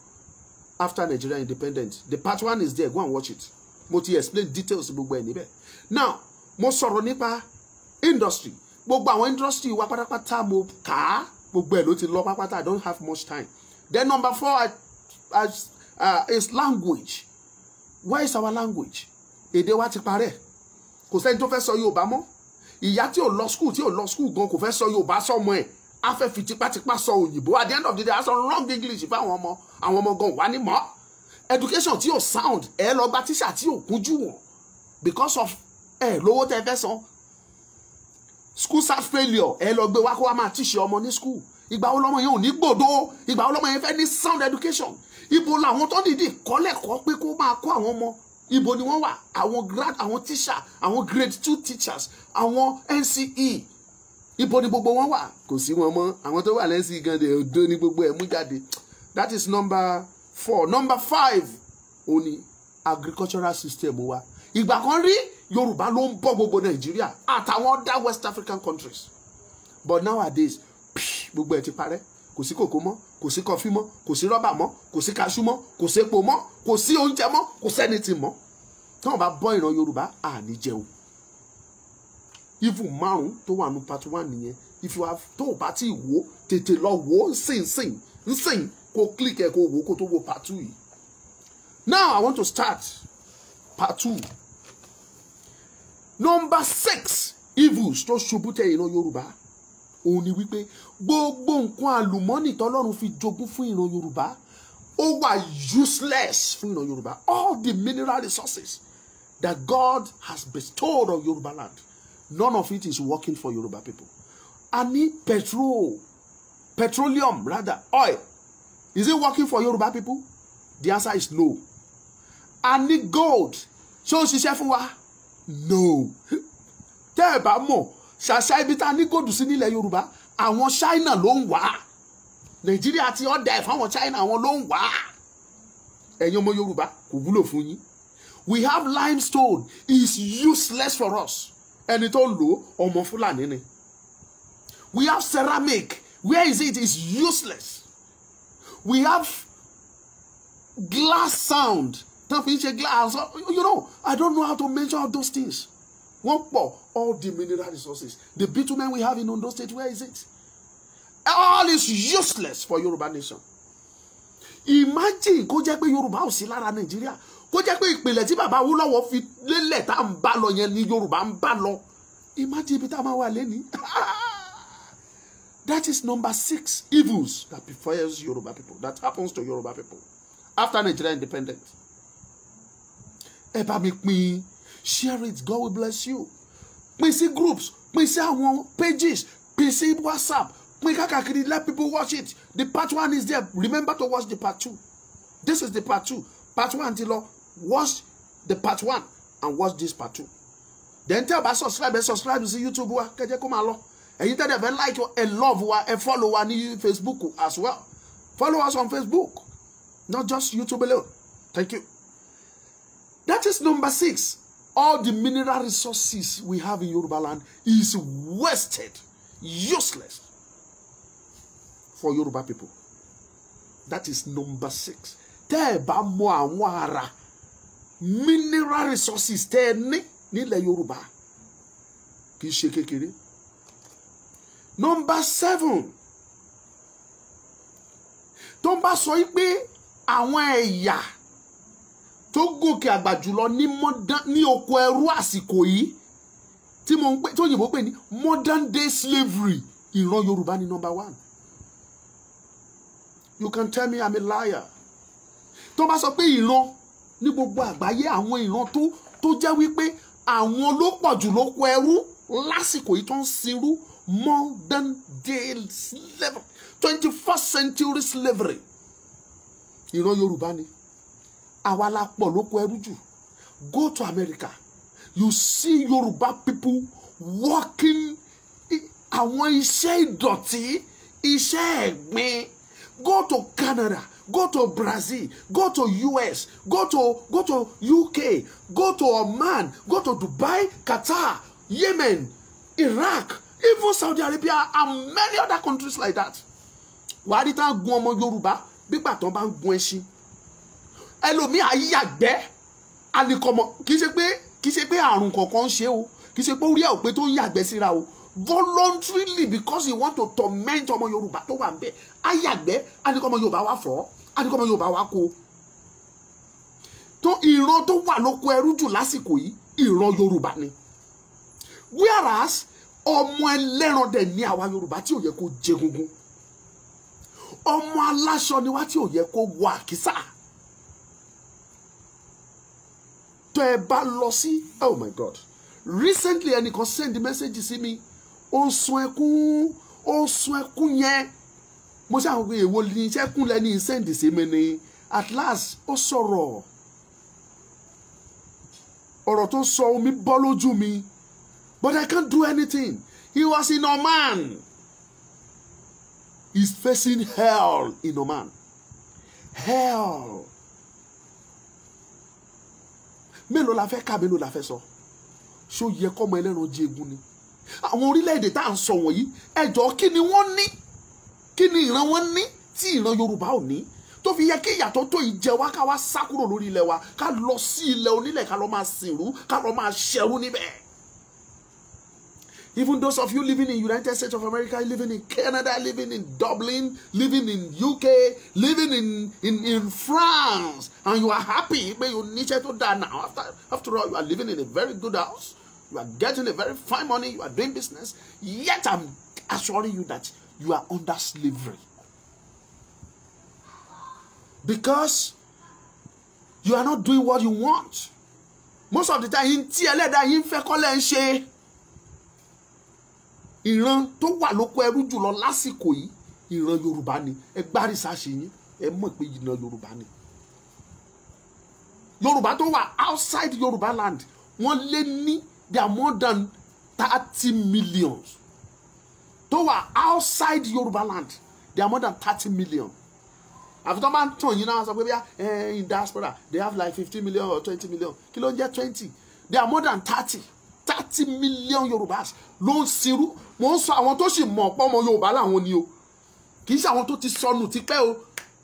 after Nigeria independence. The part 1 is there, go and watch it. Mo ti explain details gbogbo ẹ̀ níbẹ̀. Now, mo sọ̀rọ̀ nípa industry. Gbogbo àwọn industry wa pátápátá mo kà á, gbogbo ẹ̀ ló ti lọ pátápátá. I don't have much time. Then number 4 is language. Where is our language? Èdè wa ti parẹ́. Kò sẹ́ni tó fẹ́ sọ Yorùbá mọ́. Ìyá tí ò lọ school gan kò fẹ́ sọ Yorùbá sọ́mọ ẹ̀. A fẹ́ fi tipátipá sọ òyìnbó. At the end of the day, a sọ wrong English fáwọn ọmọ. Àwọn ọmọ gan wà ní mọ́. Education tí ò sound, ẹ lọ gba tíṣà tí ò kúnjú wọn. Because of lówó tẹ́ fẹ́ san. School start failure, ẹ lọ gbé wá kó wá máa tíṣe ọmọ ní school. Ìgbà wo lọ́mọ yẹn ò ní gbòdo, ìgbà wo lọ́mọ yẹn fẹ́ ní sound education. Ibo làwọn tó dìde kọ́lẹ̀kọ́ pé kó máa kọ́ àwọn ọmọ. Ibo ni wọ́n wà? Àwọn teacher, àwọn grade 2 teachers, àwọn NCE. Ibo ni gbogbo wọn wà? Kò sí wọn mọ́. Àwọn tó wà lẹ́sìn gan de odo ni gbogbo ẹ̀ mú jáde. That is number 4. Number 5 ó ní agricultural system wa. Ìgbà kan rí Yorùbá ló ń bọ́ gbogbo Nàìjíríà àtàwọn other West African countries. But nowadays, gbogbo ẹ̀ ti parẹ́. Kò sí kòkó mọ́, kò sí kọfí mọ́, kò sí rọ́bà mọ́, kò sí kaṣú mọ́, kò sí epo mọ́, kò sí oúnjẹ mọ́, kò sẹ́ni tí mọ́. Tí wọ́n bá bọ́ ìran Yorùbá, à ní jẹun. Even 5 tó wà ní part 1 nìyẹn. If you have tó bá ti wò, tètè lọ wò nsìn kó click ẹ kó wò kó tó wò part 2 yìí. Now I want to start part 2. Number 6 evils tó ṣubú tẹ ìran Yorùbá. Ó ní wípé gbogbo nǹkan àlùmọ́nì tọ́lọ́run fi jogún fún ìran Yorùbá ó wà useless fún ìran Yorùbá. All the mineral resources that God has bestowed on Yoruba land, none of it is working for Yoruba people. I need petroleum rather, oil. Is it working for Yoruba people? The answer is no. I need gold. Ṣé ó ṣiṣẹ́ fún wa? No. Tẹ́ ẹ bá mọ̀, ṣàṣà ibi tá ní gold sí nílẹ̀ Yorùbá, àwọn China ló ń wá. Nàìjíríà ti ọ̀dà ẹ̀ fáwọn China, àwọn ló ń wá. Ẹ̀yin ọmọ Yorùbá kò wúlò fún yín. We have limestone. It's useless for us. Ẹni tó lò ọmọ Fúlàní ni. We have ceramic. Where is it? It's useless. We have glass sound. Glass. You know, I don't know how to mention all those things. All the mineral resources. The bitumen we have in Ondo State, where is it? All is useless for Yoruba nation. Imagine kó jẹ́ pé Yorùbá ò sí lára Nàìjíríà. Kó jẹ́ pé ìpìlẹ̀ tí bàbá Awólọ́wọ̀ fi lélẹ̀ tá ń bá lọ yẹn ni Yorùbá ń bá lọ. Imagine ibi tá máa wà lẹ́ni. That is number 6 evils that befalls Yoruba people. That happens to Yoruba people after Nigeria independence. Ẹ bá mi pín, share it, God will bless you. Pín sí groups, pín sí àwọn pages, pín sí WhatsApp, pín káàkiri, let people watch it. The part 1 is there. Remember to watch the part 2. This is the part 2. Part 1 till watch the part 1 and watch this part 2. Then tell about subscribe to YouTube wa kẹjẹ kó máa lọ. Ẹ̀yin tell them like and love wa and follow wa ní Facebook as well. Follow us on Facebook, not just YouTube alone. Thank you. That is number 6. All the mineral resources we have in Yoruba land is wasted, useless for Yoruba people. That is number 6. Tẹ́ ẹ bá mọ àwọn ara mineral resources tẹ́ ẹ ní nílẹ̀ Yorùbá kì í ṣe kékeré. Number 7. Tó ń bá sọ pé àwọn ẹ̀yà tó gòkè àgbà jùlọ ní oko ẹrú àsìkò yìí tí mo ń pè tó yìnbó pè ní modern day slavery, ìran Yorùbá ni number 1. You can tell me I'm a liar. Tó bá sọ pé ìran ní gbogbo àgbáyé àwọn ìran tó jẹ́ wípé àwọn ló pọ̀ jù lóko ẹrú lásìkò yìí tó ń sinrú modern day slavery 21st century slavery. Ìran Yorùbá ni àwa la pọ̀ lóko ẹrú jù. Go to America, you see Yoruba people working àwọn iṣẹ́ ìdọ̀tí, iṣẹ́ ẹ̀gbin. Go to Canada, go to Brazil, go to US, go to UK, go to Oman, go to Dubai, Qatar, Yemen, Iraq, even Saudi Arabia and many other countries like that. Wàá rí tá a gun ọmọ Yorùbá bígbà tó bá ń gun ẹṣin. Ẹlòmíì àyàgbẹ́ alikọmọ kì í ṣe pé àrùn kankan ń ṣe o, kì í ṣe pé orí ẹ̀ ò pé tó ń yàgbẹ́ síra o. Voluntarily, because he want to torment ọmọ Yorùbá tó wà ń bẹ̀. Àyàgbẹ́ alikọmọ Yorùbá wá fọ́, alikọmọ Yorùbá wá kó. Tó ìran tó wà lóko ẹrú jù lásìkò yìí ìran Yorùbá ni. Whereas ọmọ ẹlẹ́ran dẹ̀ ní àwa Yorùbá tí ò yẹ kó jẹ gungun. Ọmọ aláṣọ ni wá tí ò yẹ kó wọ àkísà. Tó ẹ bá lọ sí, oh my God, recently ẹnìkan send message sí mi, ó sun ẹkún yẹn. Mo ṣe àwọn èèwọ̀ ní iṣẹ́kùn lẹ́ni send sí mi ni. At last ó sọ̀rọ̀. Ọ̀rọ̀ tó sọ omi bọ́ lójú mi. But I can't do anything. He was in Oman. He's facing hell in Oman. Hell. Mélòó la fẹ́ ká, mélòó la fẹ́ sọ. Ṣó yẹ kọ́mọ ẹlẹ́ran jẹ egun ni. Àwọn orílẹ̀-èdè tá à ń sọ wọ̀nyí, ẹjọ́ kí ni wọ́n ní? Kí ni ìran wọn ní tí ìran Yorùbá ò ní? Tó fi yẹ kí ìyàtọ̀ tó yìí jẹ wá ká wá sá kúrò lórí ilẹ̀ wa, ká lọ sí ilẹ̀ onílẹ̀, ká lọ máa sìnrú, ká lọ máa ṣẹrú níbẹ̀. Even those of you living in United States of America, living in Canada, living in Dublin, living in UK, living in France, and you are happy, but you need to die now. After all, you are living in a very good house. You are getting a very fine money. You are doing business. Yet I'm assuring you that you are under slavery. Because you are not doing what you want. Most of the time, in ẹlẹ́dàá yín fẹ́ kọ́ lẹ́ ń ṣe. Ìran tó wà lóko ẹrú jùlọ lásìkò yìí ìran Yorùbá ni. Ẹ gbá research yín, ẹ mọ̀ pé ìran Yorùbá ni. Yorùbá tó wà outside Yorùbá land, wọ́n lé ní, they are more than 30 million. Tó wà outside Yorùbá land, they are more than 30 million. Àfi tó bá ń tàn yín náà sọ pé bí in diaspora they have like 50 million or 20 million. Kí ló ń jẹ́ 20? They are more than 30 million Yorùbás ló ń sirú. Mo ń sọ àwọn tó sì mọ̀ pọ́ ọmọ Yorùbá làwọn ni o. Kì í ṣe àwọn tó ti sọnù tipẹ́ o.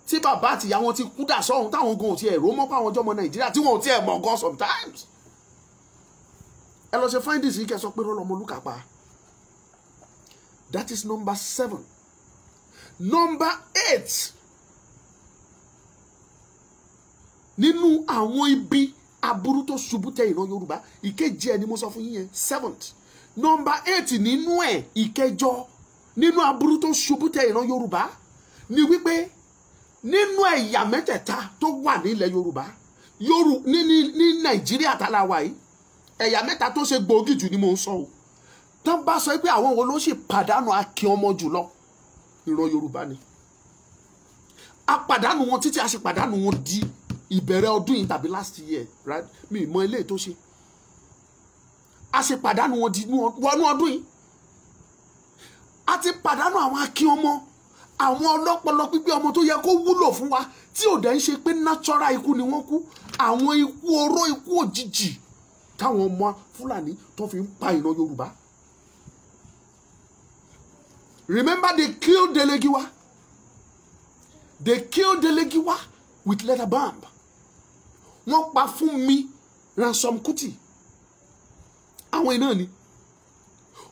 Tí bàbá àti ìyá wọn ti kú dà sọ́hun táwọn gan ò tiẹ̀ rò mọ́ pé àwọn ọjọ́ ọmọ Nàìjíríà tí wọn ò tiẹ̀ mọ̀ gan sometimes. Ẹ lọ ṣe find this yìí kẹ́ sọ pé rọ́lọ́mọ Lúkà pa. That is number 7. Number 8. Nínú àwọn ibi aburú tó ṣubú tẹ ìran Yorùbá, ìkeje ni mo sọ fún yín yẹn, 7th. Number 8 nínú ẹ̀, ìkẹjọ nínú aburú tó ṣubú tẹ ìran Yorùbá ni wípé nínú ẹ̀yà mẹ́tẹ̀ẹ̀ta tó wà nílẹ̀ Yorùbá, ní Nàìjíríà tá la wà yìí, ẹ̀yà mẹ́ta tó ṣe gbòógì jù ni mo ń sọ o. Tán bá sọ pé àwọn wo ló sì pàdánù akin ọmọ jùlọ, ìran Yorùbá ni. A pàdánù wọn títí a sì pàdánù wọn di ìbẹ̀rẹ̀ ọdún yìí tàbí last year, right? Mi mọ ilé tó ṣe. A ṣe pàdánù wọn di wọnú ọdún yìí. A ti pàdánù àwọn akin ọmọ, àwọn ọlọ́pọlọ pípé ọmọ tó yẹ kó wúlò fún wa tí ò dẹ̀ ń ṣe pé natural ikú ni wọ́n kú. Àwọn ikú oró, ikú òjijì táwọn ọmọ Fúlàní tó fi ń pa ìran Yorùbá. Remember they killed Delegiwa. They killed Delegiwa with letter bomb. Wọ́n pa Fúnmi Ransom Kuti. Àwọn iná ni.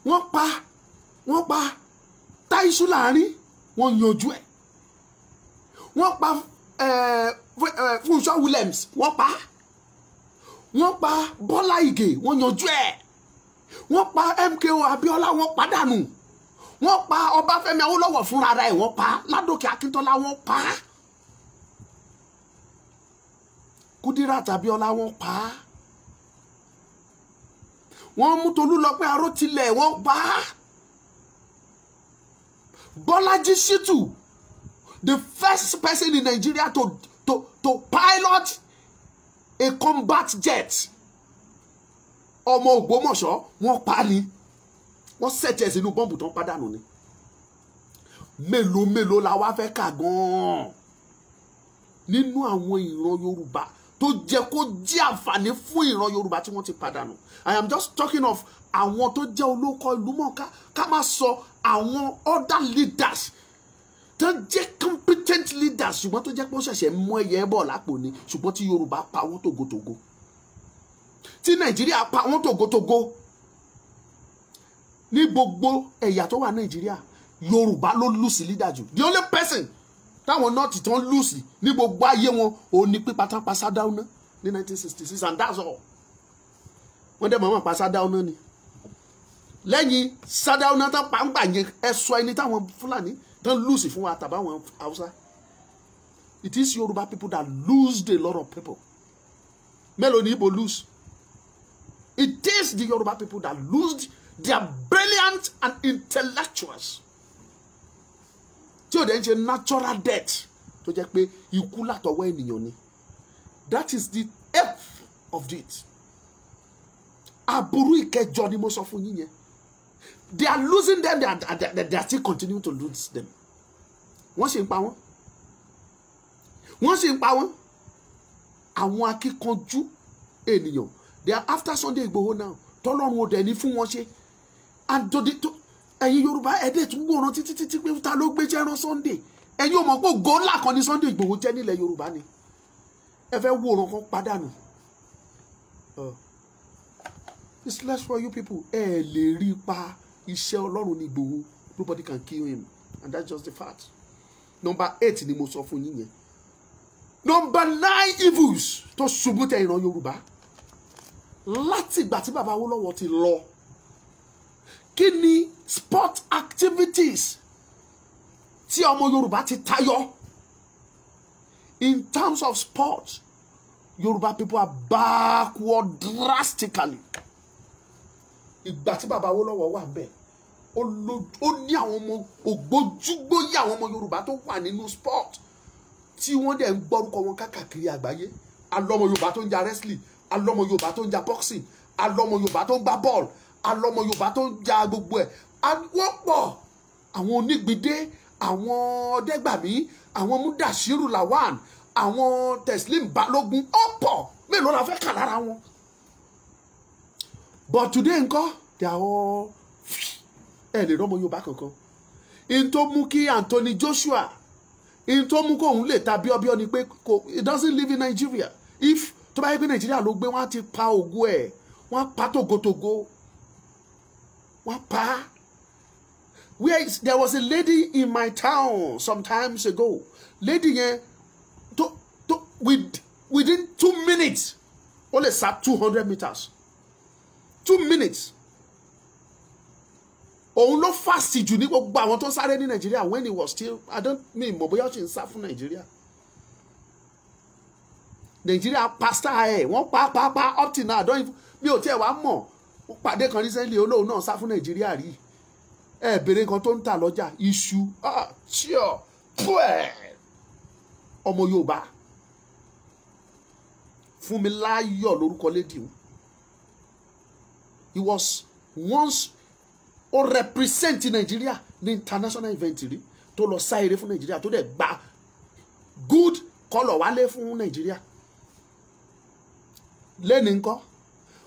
Wọ́n pa Táíṣù Láàrin, wọ́n yanjú ẹ̀. Wọ́n pa Fúnṣọ́ Williams, wọ́n pa. Wọ́n pa Bọ́lá Ìgè, wọ́n yanjú ẹ̀. Wọ́n pa MKO Abíọ́lá, wọ́n pàdánù. Wọ́n pa Ọbáfẹ́mi Awólọ́wọ̀ fúnra rẹ̀, wọ́n pa. Ládòkè Akíntọ́lá, wọ́n pa. Kudirat Abíọ́lá, wọ́n pa. wọ́n mú Tolúlọpẹ́ Arótilẹ̀ wọ́n pa á. Bọ́lájí Ṣítù, the first person in Nigeria to pilot a combat jet. Ọmọ Ògbómọ̀ṣọ́ wọ́n pa ni. Wọ́n sẹ̀tẹ̀ sínú bọ́ǹbù tó ń pàdánù ni. Mélòó la wá fẹ́ kà gan-an nínú àwọn ìran Yorùbá tó jẹ́ kó jẹ́ àǹfààní fún ìran Yorùbá tí wọ́n ti pàdánù. I am just talking of àwọn tó jẹ́ olóko ìlú mọ̀ọ́ká, ká má sọ àwọn other leaders tó jẹ́ competent leaders ṣùgbọ́n tó jẹ́ pé ó ṣẹ̀ṣẹ̀ mú ẹyẹ bọ̀ lápò ni, ṣùgbọ́n tí Yorùbá pa wọ́n tògótògó, tí Nàìjíríà pa wọ́n tògótògó. Ní gbogbo ẹ̀yà tó wà Nàìjíríà, Yorùbá ló lùsì leader jù. The only person táwọn nọ́ọ̀tì tó ń lùsì ní gbogbo ayé wọn ò ní pípa tán pa Sádáúná ní 1966 and that's all. Wọ́n dẹ̀ mọ̀ọ́mọ̀ pa Sádáúná ni. Lẹ́yìn Sádáúná tán pa ń gbà yẹn, ẹ sọ ẹni táwọn Fúlàní tán lùsì fún wa tàbáwọn Haúsá. It is Yoruba people that lose a lot of people. Mélòó ni Igbo lose? It is the Yoruba people that lose their brilliant and intellectuals. Tí ó dẹ̀ ń ṣe natural death tó jẹ́ pé ikú látọwọ́ ènìyàn ni. That is the F of it. Aburú ìkẹjọ ni mo sọ fún yín yẹn. They are losing them, they are still continuing to lose them. Wọ́n sì ń pa wọ́n. Wọ́n sì ń pa wọ́n. Àwọn akíkanjú ènìyàn, they are after Sunday Igboho now. Tọ́lọ́run ò dẹ̀ ní fún wọn ṣe. And ẹ̀yin Yorùbá ẹ̀dẹ̀ tún gbòòràn títí pé ta ló gbé jẹ́rán Sunday. Ẹ̀yin ò mọ̀ pé ògo ńlá kan ní Sunday Igboho jẹ́ nílẹ̀ Yorùbá ni. Ẹ fẹ́ wòran kan pàdánù. It's less for you people. Ẹ lè rí pa iṣẹ́ Ọlọ́run ní Igboho. Nobody can kill him. And that's just the fact. Number 8 ni mo sọ fún yín yẹn. Number 9 evils tó ṣubú tẹ ìran Yorùbá. Láti ìgbà tí bàbá Awólọ́wọ̀ ti lọ. Kí ni sport activities tí ọmọ Yorùbá ti tayọ? In terms of sport, Yoruba people are backward drastically. Ìgbà tí bàbá Awólọ́wọ̀ wà ńbẹ̀, ó ní àwọn ọmọ ògbójúgbóyè àwọn ọmọ Yorùbá tó wà nínú sport tí wọ́n dẹ̀ ń gbọ́rúkọ wọn káàkiri àgbáyé. Alọ́mọ Yorùbá tó ń ja wrestling, alọ́mọ Yorùbá tó ń ja boxing, alọ́mọ Yorùbá tó ń gbá bọ́ọ̀lù, alọ́mọ Yorùbá tó ń ja gbogbo ẹ̀. Wọ́n pọ̀, àwọn Onígbìdé, àwọn Ọdẹ́gbàmí, àwọn Mudashiru Lawan, àwọn Teslim Balógun, ó pọ̀, mélòó la fẹ́ kà lára wọn. But today ńkọ́, they are all ẹ lè rọ́mọ Yorùbá kankan. In tó mú kí Anthony Joshua, in tó mú kóhun lè ta bíọ́bíọ́ ni pé it doesn't live in Nigeria. If tó bá yẹ pé Nigeria ló gbé, wọ́n ti pa ògo ẹ̀, wọ́n pa tògótògó, wọ́n pa. There was a lady in my town some times ago. Lady yẹn within 2 minutes, ó lè sá 200 meters. 2 minutes. Òun ló fast jù ní gbogbo àwọn tó sáré ní Nigeria when he was still, I don't mean mọ̀ bóyá ó ṣe ń sá fún Nigeria. Nigeria pastor ẹ̀ wọ́n pa up till now. Mi ò tiẹ̀ wá mọ̀. Ó pàdé kan recently olóhùn náà sá fún Nigeria rí. Bèrè kan tó ń tà lọ́jà iṣu. Chíọ̀ pẹ́ẹ́. Ọmọ Yorùbá. Fúnmiláyọ̀ lórúkọ lady. He was once ó represent Nigeria ní international event rí tó lọ sá eré fún Nigeria tó dẹ̀ gba good colour wálé fún Nigeria. Lẹ́ni ńkọ́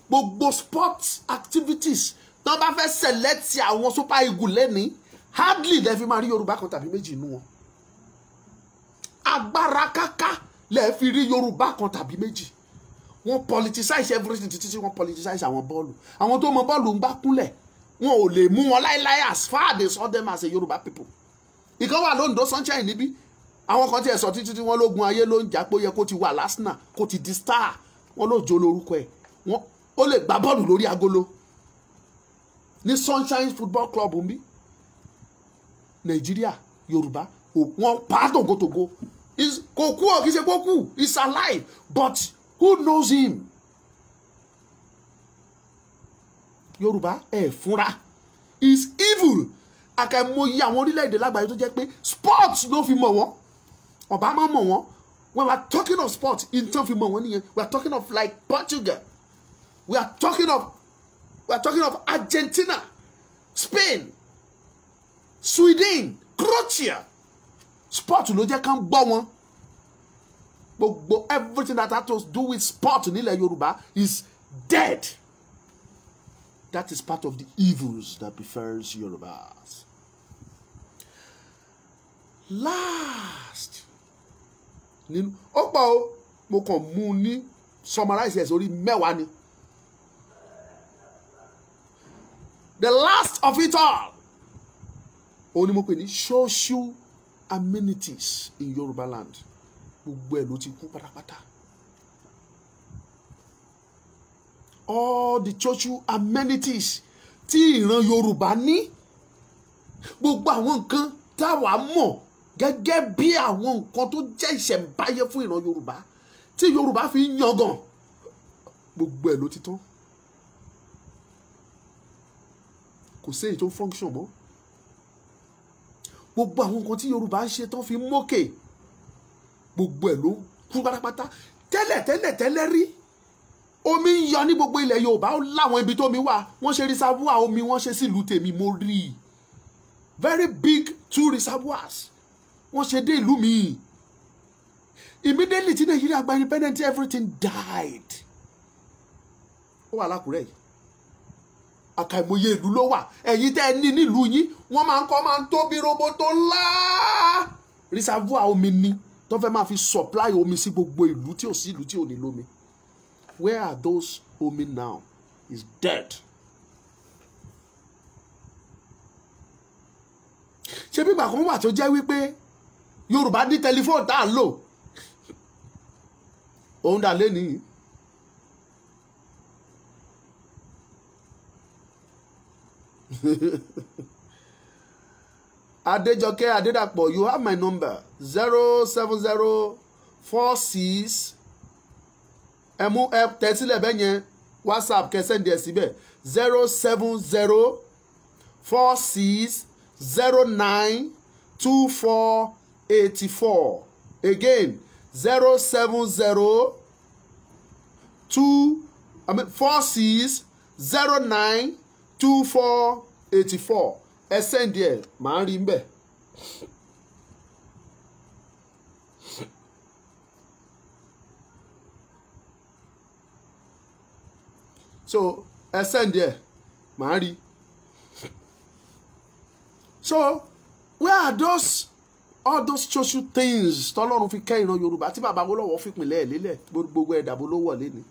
gbogbo sports activities tó bá fẹ́ select àwọn Super Eagles lẹ́ni hardly lè fi máa rí Yorùbá kan tàbí méjì nínú wọn. Agbára káká lè fi rí Yorùbá kan tàbí méjì. Wọ́n politicize everything títí wọ́n politicize àwọn bọ́ọ̀lù. Àwọn tó mọ bọ́ọ̀lù ń gbá kúnlẹ̀ wọn ò lè mú wọn láíláí as far as they saw them as a Yoruba people. Ìkan wà lóńdó sunshine níbí. Àwọn kan tí ẹ sọ títí wọ́n lógun ayé ló ń jà pé ó yẹ kó ti wà lásìnà kó ti di star. Wọ́n ló jó lórúkọ ẹ̀. Ó lè gbá bọ́ọ̀lù lórí agolo. Ní Sunshine Football Club ń bí. Nàìjíríà, Yorùbá, wọ́n pa tògótògó. Kò kú ò kì í ṣe kó kú. He's alive. But who knows him? Yorùbá ẹ̀ fúnra is evil. Àkàìmọye àwọn orílẹ̀-èdè lágbàáyé tó jẹ́ pé sports ló fi mọ̀ wọ́n. Obama mọ̀ wọ́n. When we are talking of sport, in terms of money, we are talking of like Portugal. We are talking of Argentina, Spain, Sweden, Croatia. Sport ló jẹ́ kán gbọ́ wọn. Gbogbo everything that has to do with sport nílẹ̀ Yorùbá is dead. That is part of the evils that befalls Yorùbás. Last. Nínú ó pọ̀ o, mo kàn mú ní summarize ẹ̀ sórí mẹ́wàá ni. The last of it all. Ó ní mo pè ní social amenities in Yoruba land. Gbogbo ẹ̀ ló ti kú pátápátá. All the social amenities tí ìran Yorùbá ní. Gbogbo àwọn nǹkan táwa mọ̀ gẹ́gẹ́ bí àwọn nǹkan tó jẹ́ ìṣẹ̀ǹbáyé fún ìran Yorùbá tí Yorùbá fi ń yangàn. Gbogbo ẹ̀ ló ti tán. Kò sí èyí tó function mọ́. Gbogbo àwọn nǹkan tí Yorùbá ń ṣe tán fi mókè. Gbogbo ẹ̀ ló kú pátápátá. Tẹ́lẹ̀ rí omi ń yọ ní gbogbo ilẹ̀ Yorùbá ó láwọn ibi tó mi wà. Wọ́n ṣe reservoir omi wọ́n ṣe sílùú tèmi mo rí. Very big 2 reservoirs. Wọ́n ṣe dé ìlú mi. Immediately tí Nàìjíríà gba independent everything died. Ó wà l'Ákúrẹ́ yìí. Àkàìmọye ìlú ló wà. Ẹ̀yin tẹ́ ẹ ní nílùú yín wọ́n máa ń tóbi roboto ńlá. Reservoir omi ni tó fẹ́ máa fi supply omi sí gbogbo ìlú tí ò sí ìlú tí ò ní lómi. Where are those omi now? Is dead. Ṣé bí bàkan wà tó jẹ́ wípé Yorùbá ní tẹlifóònù tá à ń lò? Òun dà lẹ́nìí. Adéjọkẹ́ Adédàpọ̀, you have my number 07046 ẹ̀mú ẹ̀ tẹ̀sílẹ̀ bẹ́ẹ̀ yẹn WhatsApp kẹsẹ̀ díẹ̀ síbẹ̀ 07046092484 again 07046092484 ẹ send díẹ̀ màá rí mbẹ̀. So ẹ send díẹ̀ màá rí. So where are all those social things tọ́lọ́run fi kẹ́ ìran Yorùbá tí bàbá Awólọ́wọ̀ fi pinlẹ̀ lélẹ̀ gbogbo ẹ̀dàbò ló wọ̀ lẹ́ni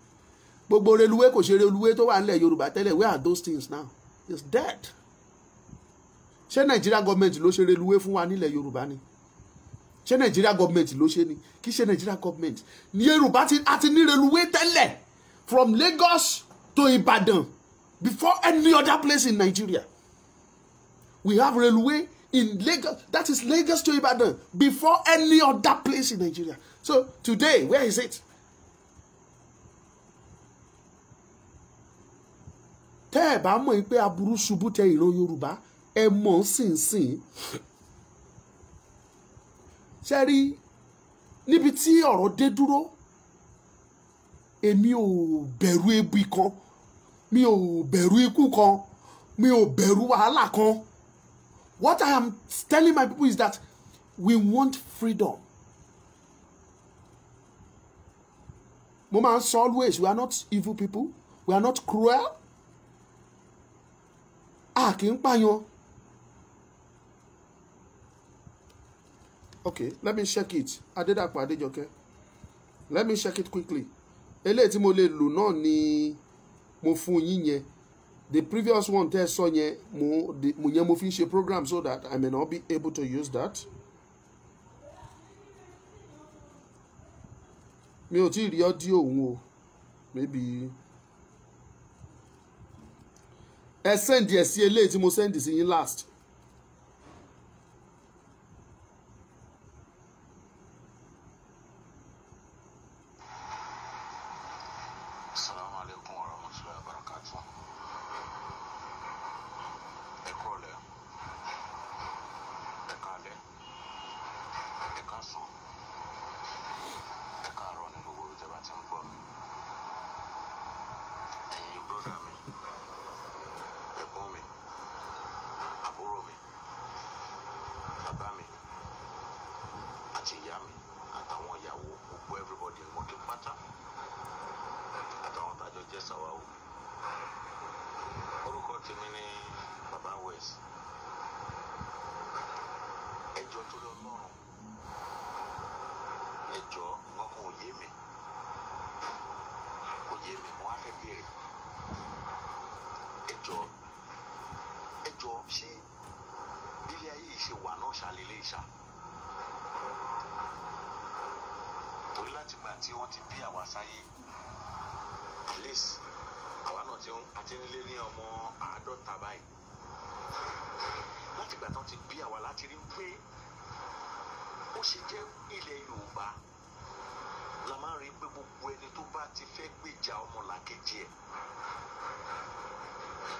gbogbo reluwé kò ṣe reluwé tó wà nílẹ̀ Yorùbá tẹ́lẹ̀ where are those things now? It's dead. Ṣé Nigeria government ló ṣe reluwé fún wa nílẹ̀ Yorùbá ni? Ṣé Nigeria government ló ṣe ni? Kì í ṣe Nigeria government ní Yorùbá àti ní reluwé tẹ́lẹ̀ from Lagos to Ibadan before any other place in Nigeria. We have railway in Lagos, that is Lagos to Ibadan, before any other place in Nigeria. So today, where is it? Tẹ́ ẹ bá mọ̀ pé aburú ṣubú tẹ ìran Yorùbá ẹ mọ̀ sínsìn. Ṣé rí níbi tí ọ̀rọ̀ dé dúró èmi ò bẹ̀rù ebi kan, mi ò bẹ̀rù ikú kan, mi ò bẹ̀rù wàhálà kan. What I am telling my people is that we want freedom. Mo máa ń sọ always, we are not evil people, we are not cruel. A kì í pààyàn. Okay, let me check it. Adédàpọ̀ Adéjọkẹ́. Let me check it quickly. Eléyìí tí mo lè lò náà ni mo fún yín yẹn. The previous one tẹ́ sọ yẹn mo fi ń ṣe program so that I may not be able to use that. Mi ò tí ì rí audio òun o. Maybe ẹ send ẹ sí eléyìí tí mo send sí yín last. káàsán, ẹ káàárọ̀ ní gbogbo ibi tí ẹ bá ti ń gbọ́ mi. Ẹ̀yin bọ́dà mi, ẹ̀gbọ́n mi, àbúrò mi, bàbá mi, àti ìyá mi, àtàwọn ìyàwó, gbogbo everybody mo kí pátá, àtàwọn tàjọ jẹ́ sàwáwò. Orúkọ tèmi ni Baba West. Ẹjọ́ tó lọ lọ́rùn, ẹjọ́ wọn kò yé mi, mo wá fẹ́ béèrè. Ẹjọ́ ṣé ilé ayé yìí ṣe wà náà ṣàlélẹ́ ìṣà? Torí láti gbà tí wọ́n ti bí àwa sáyé, at least àwa náà àti nílé ní ọmọ 50 báyìí. Láti gbà tán ti bí àwa láti rí pé ó ṣe jẹ́ ilẹ̀ Yorùbá la máa ń rí pé gbogbo ẹni tó bá ti fẹ́ gbèjà ọmọlàkejì ẹ̀,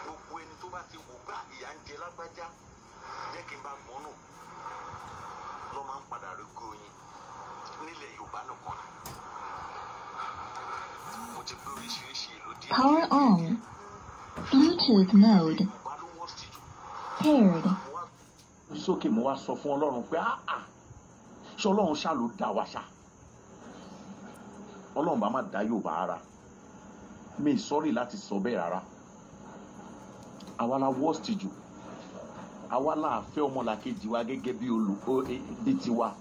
gbogbo ẹni tó bá ti wò gbà ìyà ń jẹ lágbájá jẹ́ kí n bá gbọ́n nù lọ́ máa ń padà rí góyin nílẹ̀ Yorùbá nìkan ni. Mo ti gbé oríṣiríṣi ìlú díẹ̀. Power on. Bluetooth mode. Paired. Sókè mo wá sọ fún Ọlọ́run pé ṣé Ọlọ́run ṣá ló dá wa ṣá? Ọlọ́run bá má dá Yorùbá ara. Mi sọ́rí láti sọ bẹ́ẹ̀ rárá. Àwa la worst jù. Àwa la fẹ́ ọmọlàkejì wa gẹ́gẹ́ bí olùkọ́ bí tiwa.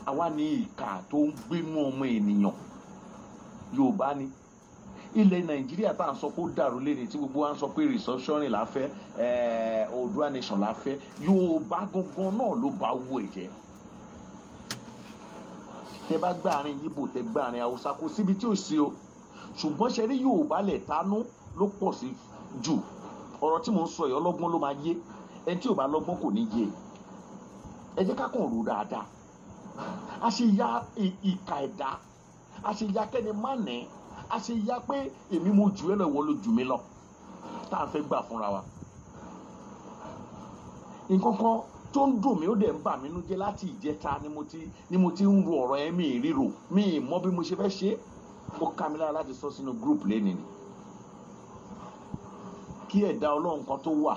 Àwa ní ìkà tó ń gbénú ọmọ ènìyàn. Yorùbá ni. Ilẹ̀ Nàìjíríà tá à ń sọ pé ó dàrú léde tí gbogbo wa ń sọ pé restructuring la fẹ́, Oòduà nation la fẹ́. Yorùbá gangan náà ló bá wọ ẹ̀jẹ̀. Tẹ bá gbàrin Yíbò, tẹ gbàrin Haúsá, kò síbi tí ò sí o. Ṣùgbọ́n ṣe rí Yorùbá lẹ̀ tánú ló pọ̀ sí jù. Ọ̀rọ̀ tí mò ń sọ yìí ọlọ́gbọ́n ló máa yé. Ẹni tí ò bá lọ́gbọ́n kò ní yé. Ẹ jẹ́ ká kàn rò dáadáa. A ṣe ya ìkà ẹ̀dá. A ṣe ya kẹ́ni má nẹ́. A ṣe ya pé èmi mo jù ẹ́ lọ, ìwọ ló jù mí lọ. Tá a fẹ́ gbà fúnra wa. Nǹkan kan tó ń dùn mí ó dẹ̀ ń bà mí nú jẹ́ láti ìjẹta ni mo ti ń ro ọ̀rọ̀ ẹ̀ mi ríro. Mi mọ bí mo ṣe fẹ́ ṣe. Ó ká mi lára láti sọ sínú group lẹ́ni ni. Kí ẹ̀dá Ọlọ́run kan tó wà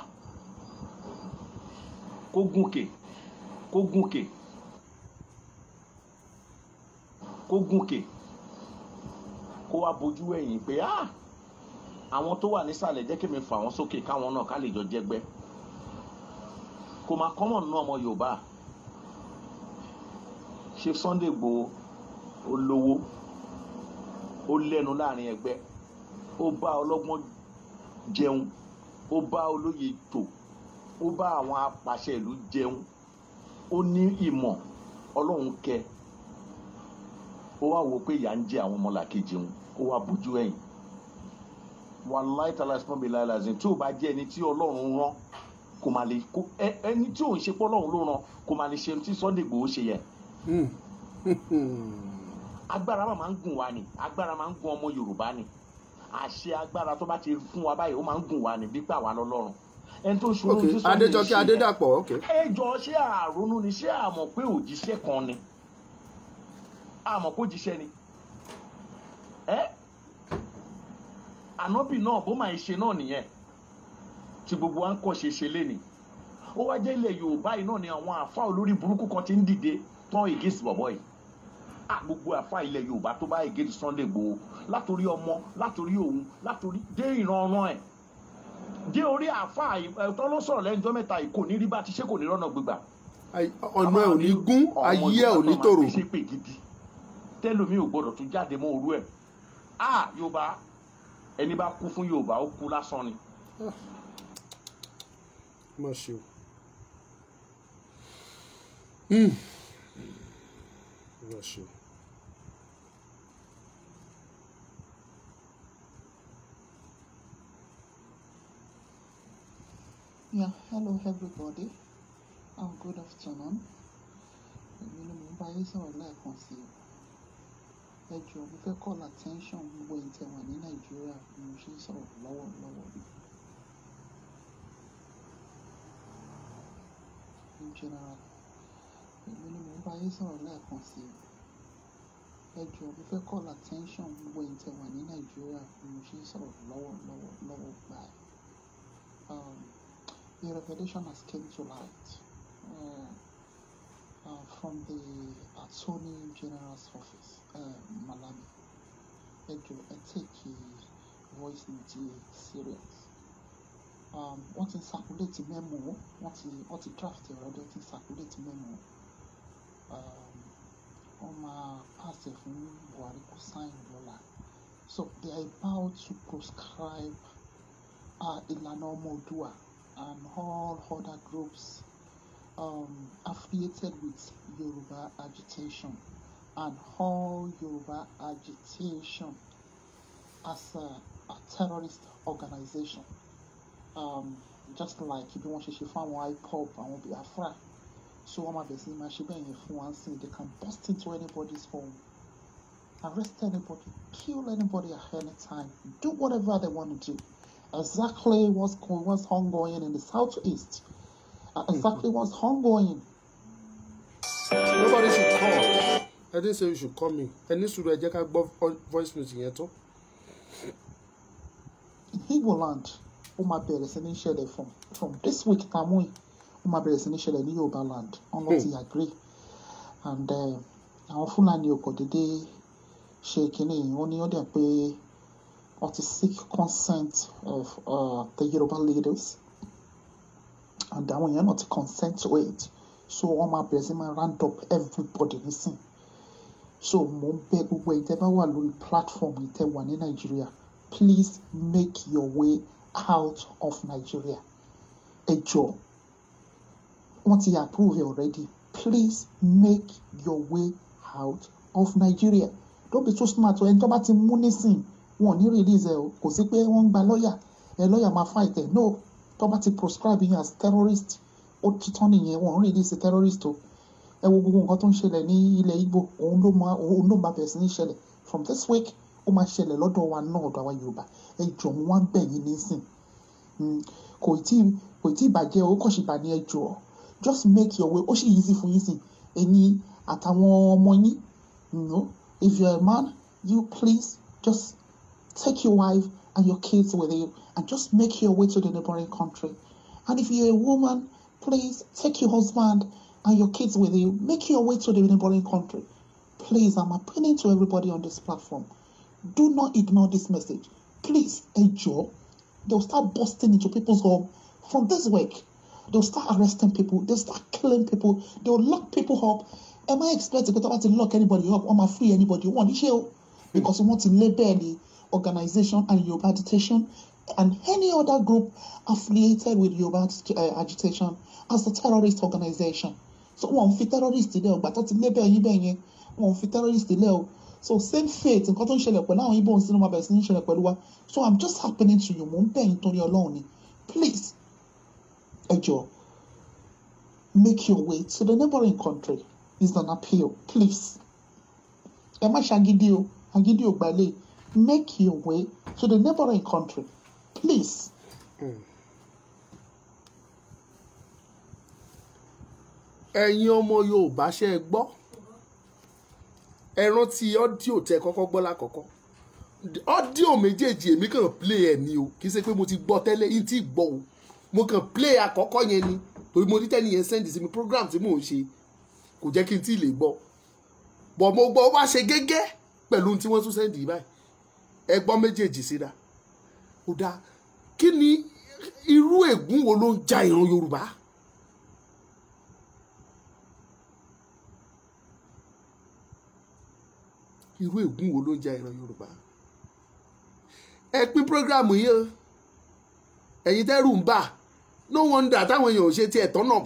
kó gúnkè kó wá bojú ẹ̀yìn pé àwọn tó wà nísàlẹ̀ jẹ́ kí mi fà wọ́n sókè káwọn náà ká lè jọ jẹ́gbẹ́. Kò máa kọ́mọ̀ nínú ọmọ Yorùbá. Ṣé Sunday Igboho ó lówó, ó lẹ́nu láàrin ẹgbẹ́, ó bá ọlọ́gbọ́n jẹun, ó bá olóye tò, ó bá àwọn apàṣẹ ìlú jẹun, ó ní ìmọ̀, Ọlọ́run kẹ́. Ó wá wò pé ìyà ń jẹ àwọn ọmọlàkejì òun, ó wá bójú ẹ̀yìn. Wallahi ta'ala isman billahi lazim, tí ò bá jẹ́ ẹni tí Ọlọ́run rán kò máa lè kó ẹni tí ò ń ṣe pé Ọlọ́run ló rán kò máa lè ṣe tí Sunday Igboho ṣe yẹ. Agbára máa ń gùn wá ni, agbára máa ń gùn ọmọ Yorùbá ni. Àṣẹ agbára tó bá ti fún wa báyìí ó máa ń gùn wá ni bí pé àwa lọ́lọ́run. Ẹni tó ṣòro tí Sunday ṣe. Adéjọkẹ́ Adédàpọ̀, okay. Ẹ jọ ṣé àrònú ni, ṣé àmọ̀ pé òjíṣẹ́ kan ni? Àmọ̀ pé òjíṣẹ́ ni. Ànábì náà bó máa ṣe náà nìyẹn. Tí gbogbo wa ń kọ́ ṣe léni. Ó wá jẹ́ ilẹ̀ Yorùbá yìí náà ni àwọn àfáà olórí burúkú kan ti ń dìde tán against bọ̀bọ̀ yìí. Gbogbo àfáà ilẹ̀ Yorùbá tó bá against Sunday Igboho látòrí ọmọ, látòrí òun, látòrí dé ìran ọ̀ràn ẹ̀. Dé orí àfáà tó ló sọ̀rọ̀ lẹ́yìn ọjọ́ mẹ́ta yìí kò ní rí bá ti ṣe kò ní rọ́nà gbígbà. Ọ̀nà ẹ̀ ò ní gún, ayé ẹ̀ ò ní tòrò. Tẹ́lómi ò gbọ́dọ̀ tún jáde mọ́ orú ẹ̀. Yorùbá ẹni bá kú fún Yorùbá ó kú lásán ni. Má ṣe o. Má ṣe o. Yeah, hello everybody. Good afternoon. Èmi ni mo ń bá yín sọ̀rọ̀ lẹ́ẹ̀kan sí i. Ẹ jọ̀ọ́ mo fẹ́ call attention gbogbo ẹ̀yin tẹ́ wà ní Nàìjíríà bí mo ṣe ń sọ̀rọ̀ lọ́wọ́lọ́wọ́ bí. In general, èmi ni mò ń bá yín sọ̀rọ̀ lẹ́ẹ̀kan sí i. Ẹ jọ̀ọ́ mo fẹ́ call attention gbogbo ẹ̀yin tẹ́ wà ní Nàìjíríà bí mo ṣe ń sọ̀rọ̀ lọ́wọ́ báyìí. The revelation has came to light from the Attorney General's office, Malami. Ẹ jọ̀ọ́ ẹ take voice note serious. Wọ́n ti circulate memo, wọ́n ti draft ẹ̀rọ ọdún ti circulate memo. On my pass fún Buhari kó sign lọ́la. So they are about to proscribe Ìlànà Ọmọ Oòduà and all other groups affiliated with Yoruba agitation and all Yoruba agitation as a terrorist organization. Just like bí wọ́n ṣe ṣe fún àwọn IPOB, àwọn Biafra. So wọ́n máa bẹ̀rẹ̀ sí ní máa ṣe bẹ́ẹ̀ yẹn fún wa sí. They can burst into anybody's home, arrest anybody, kill anybody at any time, do whatever they want to do. Exactly what's ongoing in the southeast. Exactly what's ongoing. Nobody should call. I didn't say you should call me. Ẹni sùúrù ẹ jẹ́ ká gbọ́ voice note yẹn tó. In Igbo land, ó máa bẹ̀rẹ̀ sí ní ṣẹlẹ̀ from this week tàmú yìí. Ó máa bẹ̀rẹ̀ sí ní ṣẹlẹ̀ ní Yorùbá land. Wọ́n lọ ti agree. And àwọn Fúlàní ò kò dédé ṣe kínní yìí. Wọ́n ní ó dẹ̀ pé wọ́n ti seek consent of the Yoruba leaders. And àwọn èèyàn náà ti consent to it. So wọ́n máa bẹ̀rẹ̀ sí máa round up everybody nísìn. So mo ń bẹ̀ gbogbo ẹ̀yin tẹ́ bá wà lórí platform yìí tẹ́ wà ní Nàìjíríà. Please make your way out of Nigeria. Ẹ jọ̀ọ́, wọ́n ti approve it already. Please make your way out of Nigeria. Don't be too smart. Ẹni tó bá ti mú nísìn, wọn ò ní release ẹ o. Kò sí pé wọ́n ń gba lọ́ọ̀yà. Lọ́ọ̀yà máa fight ẹ. No, tó bá ti proscribe yín as terrorist, ó ti tán nìyẹn. Wọn ò ń release terrorist o. Ẹ wo gbogbo nǹkan tó ń ṣẹlẹ̀ ní ilẹ̀ Igbo. Òun ló máa bẹ̀rẹ̀ sí ní ṣẹlẹ̀. From this week, ó máa ṣẹlẹ̀ lọ́dọ̀ wa náà, ọ̀dọ̀ àwa Yorùbá. Ẹ jọ̀ọ́ mo wá ń bẹ̀ yín nísìn. Kò tí bàjẹ́ o, kò sì bà ní ẹ jọ̀ọ́. Just make your way. Ó sì easy fún yín sìn. Ẹ̀yin àtàwọn ọmọ yín. If you're a man, you please just take your wife and your kids with you and just make your way to the neighboring country. And if you're a woman, please take your husband and your kids with you. Make your way to the neighboring country. Please, I'm appealing to everybody on this platform. Do not ignore this message. Please, ẹ jọ̀ọ́. They'll start busting into people's home from this week. They'll start arresting people. They'll start killing people. They'll lock people up. Am I expecting to lock anybody up or free anybody? One issue because we want to label the organization and Yoruba agitation and any other group affiliated with Yoruba agitation as a terrorist organization. So one fit terrorist today, but that's label you one fit terrorist today. So same fate in cotton shell now Igbo cinema by shell. So I'm just happening to you, Mumpe Tony alone. Please, Ejo, make your way to the neighboring country. It's an appeal. Please. Emma Shagidio, Agidio Bale, make your way to the neighboring country. Please. Ẹ̀yin ọmọ Yorùbá ṣe é gbọ́. Ẹ rántí ọ́díò tẹ́ kọ́kọ́ gbọ́ lákọ̀ọ́kọ́. Ọ́díò méjèèjì èmi kàn play ẹ̀ ni o. Kì í ṣe pé mo ti gbọ́ tẹ́lẹ̀ yín tí gbọ́ o. Mo kàn play àkọ́kọ́ yẹn ni. Torí mo rí tẹ́ni yẹn send sí mi program tí mò ń ṣe. Kò jẹ́ kí n tí lè gbọ́. Bọ̀ mo gbọ́ wá ṣe gẹ́gẹ́ pẹ̀lú ohun tí wọ́n tún send yìí báyìí. Ẹ gbọ́ méjèèjì síra. Ó dáa. Kí ni irú ègún wo ló ń ja ìran Yorùbá? Irú ègún wo ló ń ja ìran Yorùbá? Ẹ pín program yìí o. Ẹ̀yin tẹ́rù ń bà. No wonder táwọn èèyàn ò ṣe tiẹ̀ tọ́nà.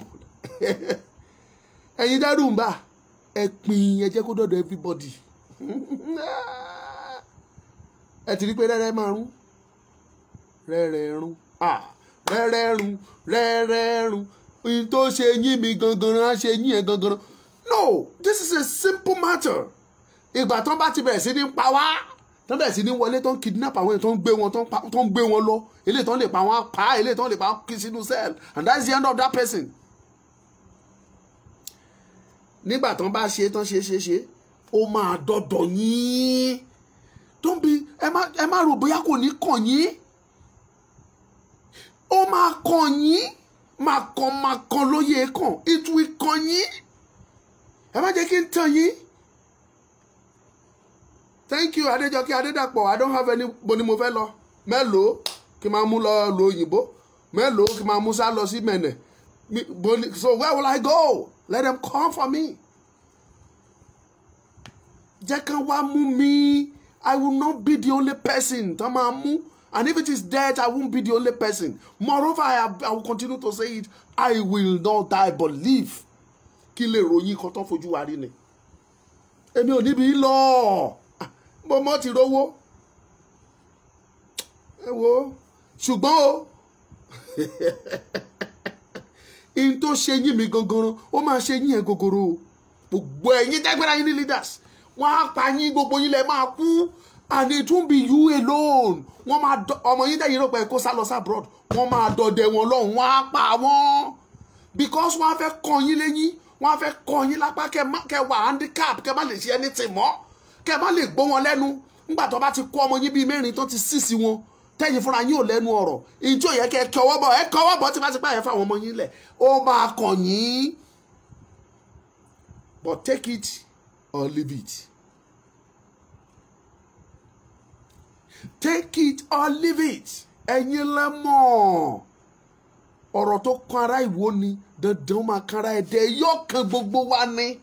Ẹ̀yin tẹ́rù ń bà. Ẹ pín ẹ jẹ́ kó dọ̀dọ̀ everybody. Ẹ ti rí pé rẹ́rẹ́ máa rún. Rẹ́rẹ́ rún. Rẹ́rẹ́ rún. Rẹ́rẹ́ rún. Ohun tó ṣe yín mi gangan á ṣe yín ẹ gangan. No, this is a simple matter. Ìgbà tán bá ti bẹ̀rẹ̀ sí ní pa wá. Tán bẹ̀rẹ̀ sí ní wọlé tán kidnap àwọn èèyàn tán gbé wọn tán gbé wọn lọ. Eléyìí tán lè pa wọn pa, eléyìí tán lè pa wọn kí sínú cell. And that's the end of that person. nígbà tán bá ṣe tán ṣe ó máa dọ̀dọ̀ yín. Don't be ẹ má rò bóyá kò ní kàn yín. Ó máa kàn yín. Máa kàn lóye kàn. It will kàn yín. Ẹ má jẹ́ kí n tàn yín. Thank you Adéjọkẹ́ Adédàpọ̀. I don't have any boni mo fẹ́ lọ. Mélòó kí máa mú lọ òyìnbó. Mélòó kí máa mú sá lọ sí Mẹ̀nẹ̀. So where will I go? Let them come for me. Jẹ́ kán wá mú mi. I will not be the only person. Tán máa mú. And if it is death, I won't be the only person. Moreover, I will continue to say it. I will not die but live. Kí lè ròyìn kan tó fojú wa rí ni. Èmi ò níbi lọ. Mo mọ̀ ti rówó. Ẹ wo. Ṣùgbọ́n o. In tó ṣe yín mi gangan, ó máa ṣe yín ẹ gogoro. Gbogbo ẹ̀yin tẹ́gbẹ́ra yín ní leaders. Wọ́n á pa yín, gbogbo yín lẹ máa kú. And it won't be you alone. Wọ́n máa ọmọ yín tẹ́yìn rò pé kó sá lọ sí abroad. Wọ́n máa dọdẹ wọn lọ́hùn, wọ́n á pa wọ́n. Because wọ́n á fẹ́ kàn yín lẹ́yìn. Wọ́n á fẹ́ kàn yín lápá kẹ́ wà handicap, kẹ́ má lè ṣe anything mọ́. Kẹ́ má lè gbọ́ wọn lẹ́nu. Nígbà tó bá ti kó ọmọ yín bíi mẹ́rin tó ti sísì wọn. Tẹ́yìn fúnra yín ò lẹ́nu ọ̀rọ̀. Ìjọ yẹ kẹ́ kọwọ́ bọ̀, ẹ kọwọ́ bọ̀ tí bá ti pààyàn fáwọn ọmọ yín lẹ̀. Ó máa kàn yín. But take it or leave it. Take it or leave it. Ẹ̀yin lẹ mọ̀. Ọ̀rọ̀ tó kan ará Ìwó ni dandan máa kan ará Ẹdẹ. Yóò kan gbogbo wa ni.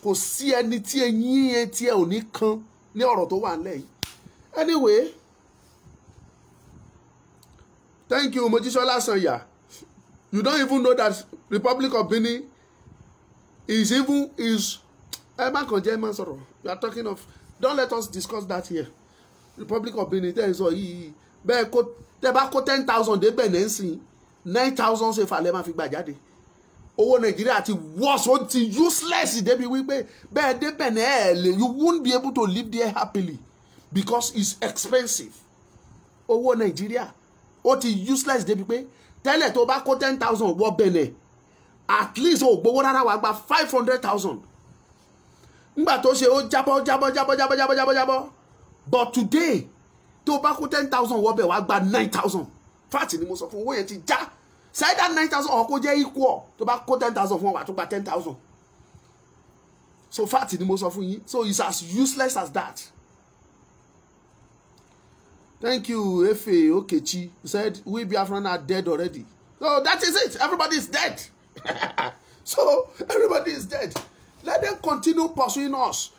Kò sí ẹni tí ẹ̀yin etí ẹ ò ní kan ní ọ̀rọ̀ tó wà nílẹ̀ yìí. Anyway, thank you Mojísọ́lá Sanya. You don't even know that Republic of Benin is ẹ má kàn jẹ́ ẹ má sọ̀rọ̀. You are talking of. Don't let us discuss that here. Republic of Benin tẹ́ ẹ sọ yìí bẹ́ẹ̀ kó tẹ́ bá kó 10,000 dé Benin sí 9,000 ṣe falẹ̀ máa fi gbà jáde. Owó Nàìjíríà ti worse, ó ti useless débi wípé bẹ́ẹ̀ dé Benin ẹ̀ lè you won't be able to live there happily because it's expensive. Owó Nàìjíríà ó ti useless débi pé tẹ́lẹ̀ tó bá kó 10,000 wọ Benin at least ó gbowó rárá wàá gba 500,000. Ngbà tó ṣe ó jábọ́ but today tó bá kó 10,000 wọ bẹ̀ wàá gba 9,000. Fáàtì ni mo sọ fún owó yẹn ti já ṣáìdá 9,000 ọ̀hún kó jẹ́ equal tó bá kó 10,000 fún wa tó gba 10,000. So fáàtì ni mo sọ fún yín. So it's as useless as that. Thank you Efe Okechi. You said we Biafran are dead already. So that is it. Everybody is dead. So everybody is dead. Let them continue pursuing us.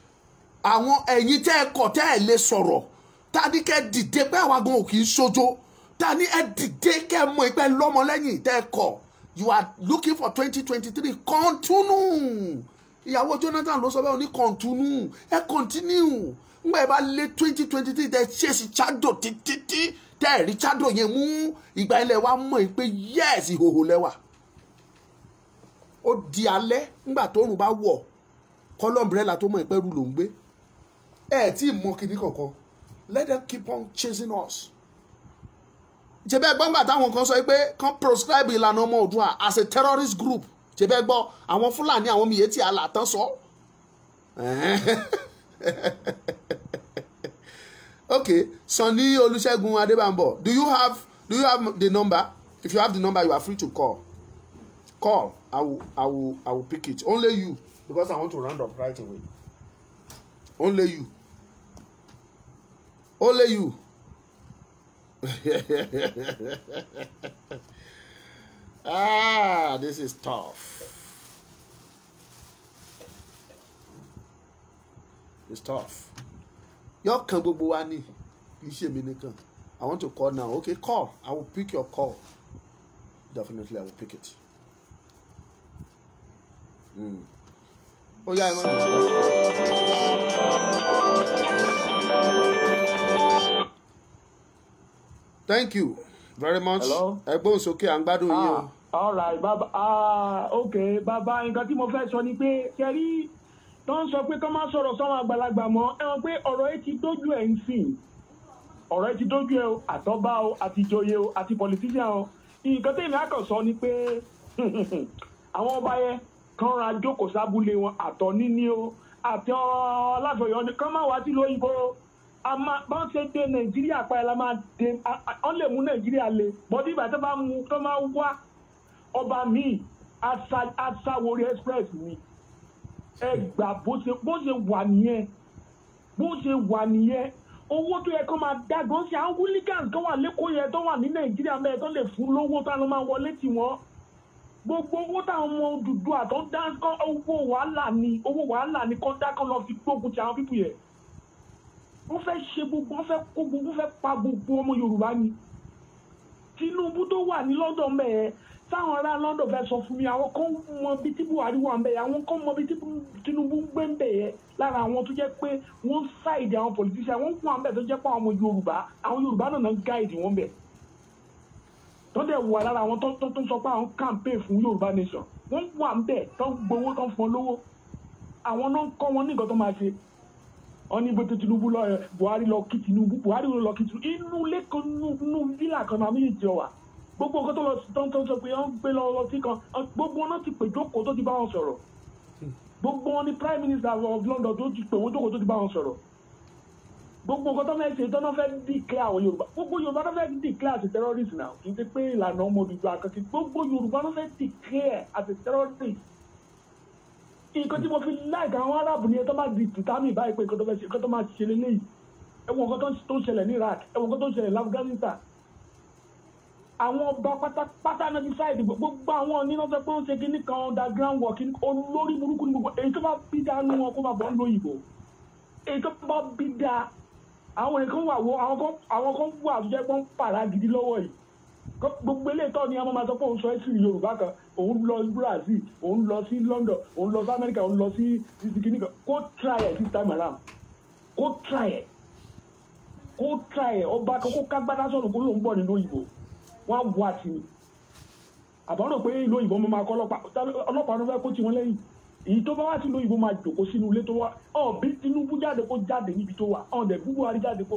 Àwọn ẹ̀yin tẹ́ ẹ kọ̀ tẹ́ ẹ lè sọ̀rọ̀. Ta ní kẹ́ dìde pé àwa gan ò kì í ṣojo. Ta ní ẹ dìde kẹ́ mọ ìpẹ́ lọ́mọ lẹ́yìn tẹ́ ẹ kọ̀. You are looking for 2023. Continue. Ìyàwó Jonathan ló sọ bẹ́ẹ̀ ní continue. Ẹ continue. Ngbà ẹ bá lé 2023 tẹ́ ṣe sí chado títí tẹ́ ẹ rí chado yẹn mú. Ìgbà ilẹ̀ wa mọ̀ pé yes ìhòhò lẹ́wà. Ó di alẹ́ ngbà tó rùn bá wọ̀. Kọ́lọ́ umbrella tó mọ̀ ìpẹ́rù ló ń gbé. Ẹ tí mọ kíní kankan. Let them keep on chasing us. Jẹ́bẹ́ gbọ́ ngbà táwọn kan sọ pé kan proscribe ìlànà ọmọ Oòduà as a terrorist group. Jẹ́bẹ́ gbọ́ àwọn Fúlàní àwọn Miyetti Allah tán sọ. Okay, Sunny Olusegun Adébámbọ̀, do you have the number? If you have the number, you are free to call. Call. I will pick it. Only you, because I want to round up right away. Only you. Only you. This is tough. It's tough. Your kan gbogbo wa ni. Kì í ṣe mi nìkan. I want to call now. Okay, call. I will pick your call. Definitely, I will pick it. Oh yeah, thank you very much. Hello. Ẹ̀gbọ́n sókè à ń gbádùn yín o. All right, baba. Okay, baba. Nǹkan tí mo fẹ́ sọ ni pé ṣẹ́rí tó ń sọ pé kọ́ máa sọ̀rọ̀ sọ́wọ́n àgbàlagbà mọ́ ẹ mọ̀ pé ọ̀rọ̀ yìí ti dójú ẹ̀ ń sìn. Ọ̀rọ̀ yìí ti dójú ẹ̀ o, àtọ́ba o, àti ìjòyè o, àti politician o. Nǹkan tí èmi á kàn sọ ni pé àwọn ọba yẹn kán ra jókòó sábúlé wọn àtọ̀ níní o àti aláfẹ̀yọ́ ni kán má wá sí lóyìnbó bá ń ṣe dé nàìjíríà pa ẹ̀ la máa dé ọ́n lè mú nàìjíríà le bọ́dí ìgbà tó bá mú tó máa wá ọba míì aṣàwórí express ni ẹ gbà bó ṣe wà nìyẹn owó tó yẹ kó máa dágbọ́n sí àwọn hooligans tó wà lẹ́kọ̀ọ́ yẹn tó wà ní nàìjíríà mẹ́ẹ̀ tó lè fún lówó tó lọ́ máa wọlé tì wọ́n gbogbo owó táwọn ọmọ dúdú àtọ́ dáńkọ́ owó wàhálà ni kọ́ dákọ́ lọ fi gbógun ti àwọn pípù yẹn wọ́n fẹ́ ṣe gbogbo wọ́n fẹ́ kó gbogbo wọ́n fẹ́ pa gbogbo ọmọ yorùbá ni Tinubu tó wà ní London mẹ́ẹ̀ táwọn ará London fẹ́ sọ fún mi àwọn kan mọ bí tí Buhari wà ń bẹ̀ àwọn kan mọ bí tí Tinubu ń gbé ń bẹ̀ yẹn lára àwọn tó jẹ́ pé wọ́n ṣáìdì àwọn politician wọ́n fún àwọn bẹ̀ tó jẹ́ pé àwọn Yorùbá náà ń gáìdì wọn bẹ̀ tó dẹ̀ wà lára àwọn tó sọ pé àwọn campaign fún Yorùbá nation wọ́n wà ń bẹ̀ tó gbowó tó fún lówó àwọn náà ń kọ́ wọn ní nǹkan tó máa ṣe wọ́n ní bóte Tinubu lọ Buhari lọ kí Tinubu inú ilé kan inú fílà kan náà méjèèjì ọ̀wà gbogbo nǹkan tó lọ tó ń sọ pé wọ́n gbé lọ sí kan gbogbo wọn náà ti pè jókòó tó ti bá wọn sọ̀rọ̀ gbogbo wọn ni Prime Minister of London tó ti pè wọ́n jókòó tó ti bá wọn sọ̀rọ̀ gbogbo nǹkan tó fẹ́ ṣe tó náà fẹ́ declare àwọn Yorùbá gbogbo Yorùbá náà fẹ́ declare as a terrorist now kì í ṣe pé ìlànà ọmọ òdùdó àkàkì gbogbo Yorùbá náà fẹ́ declare as a terrorist nǹkan tí mo fi láìka àwọn aráàbù ni ẹ tó máa di tìtámì báyìí pé nǹkan tó fẹ́ ṣe nǹkan tó máa ṣe lélẹ́yìí ẹ̀wọ̀n nǹkan tó ń ṣẹlẹ̀ ní Iraq ẹ̀wọ̀n nǹkan tó ń ṣẹlẹ̀ ní Afghanistan àwọn ọba pátápátá náà ti ṣáìdì gbogbo àwọn onínáfẹ́ pé ó ń ṣe kíní kan underground work olórí burúkú ní gbogbo èyí tó bá bí dáa nú wọn kó máa bọ́ ń lóyìnbó èyí tó bá bí dáa àwọn nǹkan wà wo àwọn kan wà tó jẹ́ pé ń pàrà gidi lọ́wọ́ yìí gbogbo eléyìí tó ní àwọn máa sọ pé òun sọ ẹ́sìn Yorùbá kan òun lọ Brazil òun lọ sí London òun lọ sí America òun lọ sí kíní kan kó try it this time around kó try it ọba kan kó kágbádá sọ̀rọ̀ kó lóun bọ̀ nínú òyìnbó wọ́n bu àti ni àbọ̀rọ̀ pé ìlú òyìnbó máa kọ́ ọlọ́pàá ló fẹ́ kó tí wọ́n lẹ́yìn èyí tó bá wá sí ìlú òyìnbó máa jòkó sínú ilé tó wá bí Tinubu jáde kó jáde níbi tó wà dẹ̀ bí Buhari jáde kó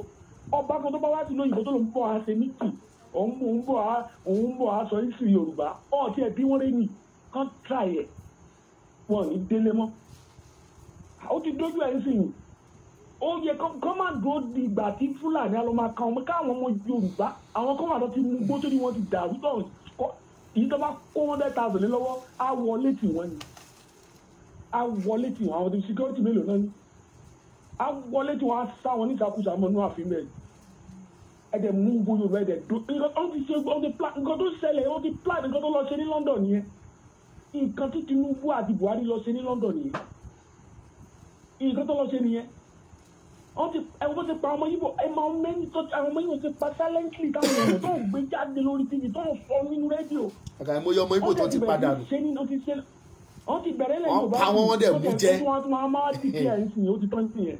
ọba kan tó bá wá sí ìlú òyìnbó tó ló ń bọ̀ á ṣe mítì òun bọ̀ á sọ ìsì Yorùbá tí ẹ̀ bí wọ́n rí nì kán try ẹ̀ wọ́n ní délé mọ́ ó ti dójú ẹ̀ ń sìn ó yẹ kọ́ máa dúró di ìgbà tí Fúlàní á lọ máa ka ọmọ káwọn ọmọ Yorùbá àwọn kan wà tó ti mú gbó tó ní wọ́n ti dàrú tó èyí tó bá kó 100,000 lé lọ́wọ́ á wọlé tì wọ́n ni àwọn ti security mélòó náà ni á wọlé tì wọ́n á sá wọn ní ìsàkóso àmọ́ inú àfin bẹ́ẹ̀ ẹ̀dẹ̀ mú gbó Yorùbá ẹ̀dẹ̀ dó nǹkan tó ṣẹlẹ̀ wọ́n ti plan nǹkan tó lọ ṣe ní London nìyẹn nǹkan tí Tinubu àti Buhari lọ ṣe ní London nìyẹn nǹkan tó lọ ṣe nìyẹn ẹ̀wọ́n ti pa ọmọ yìí bọ̀ ẹ̀ máa ń mẹ́rin tó àwọn ọmọ yìí ti pa silently táwọn èèyàn tó ń gbé jáde lórí TV tó ń sọ nínú rédíò. àkàrà ìmọ̀ye ọmọ Ìgbò tó ti padà nù. wọ́n ti bẹ̀rẹ̀ lẹ́yìn Yorùbá wọ́n dẹ̀ mú jẹ́. wọ́n máa ti kí ẹ̀ ń sìn ó ti tán nìyẹn.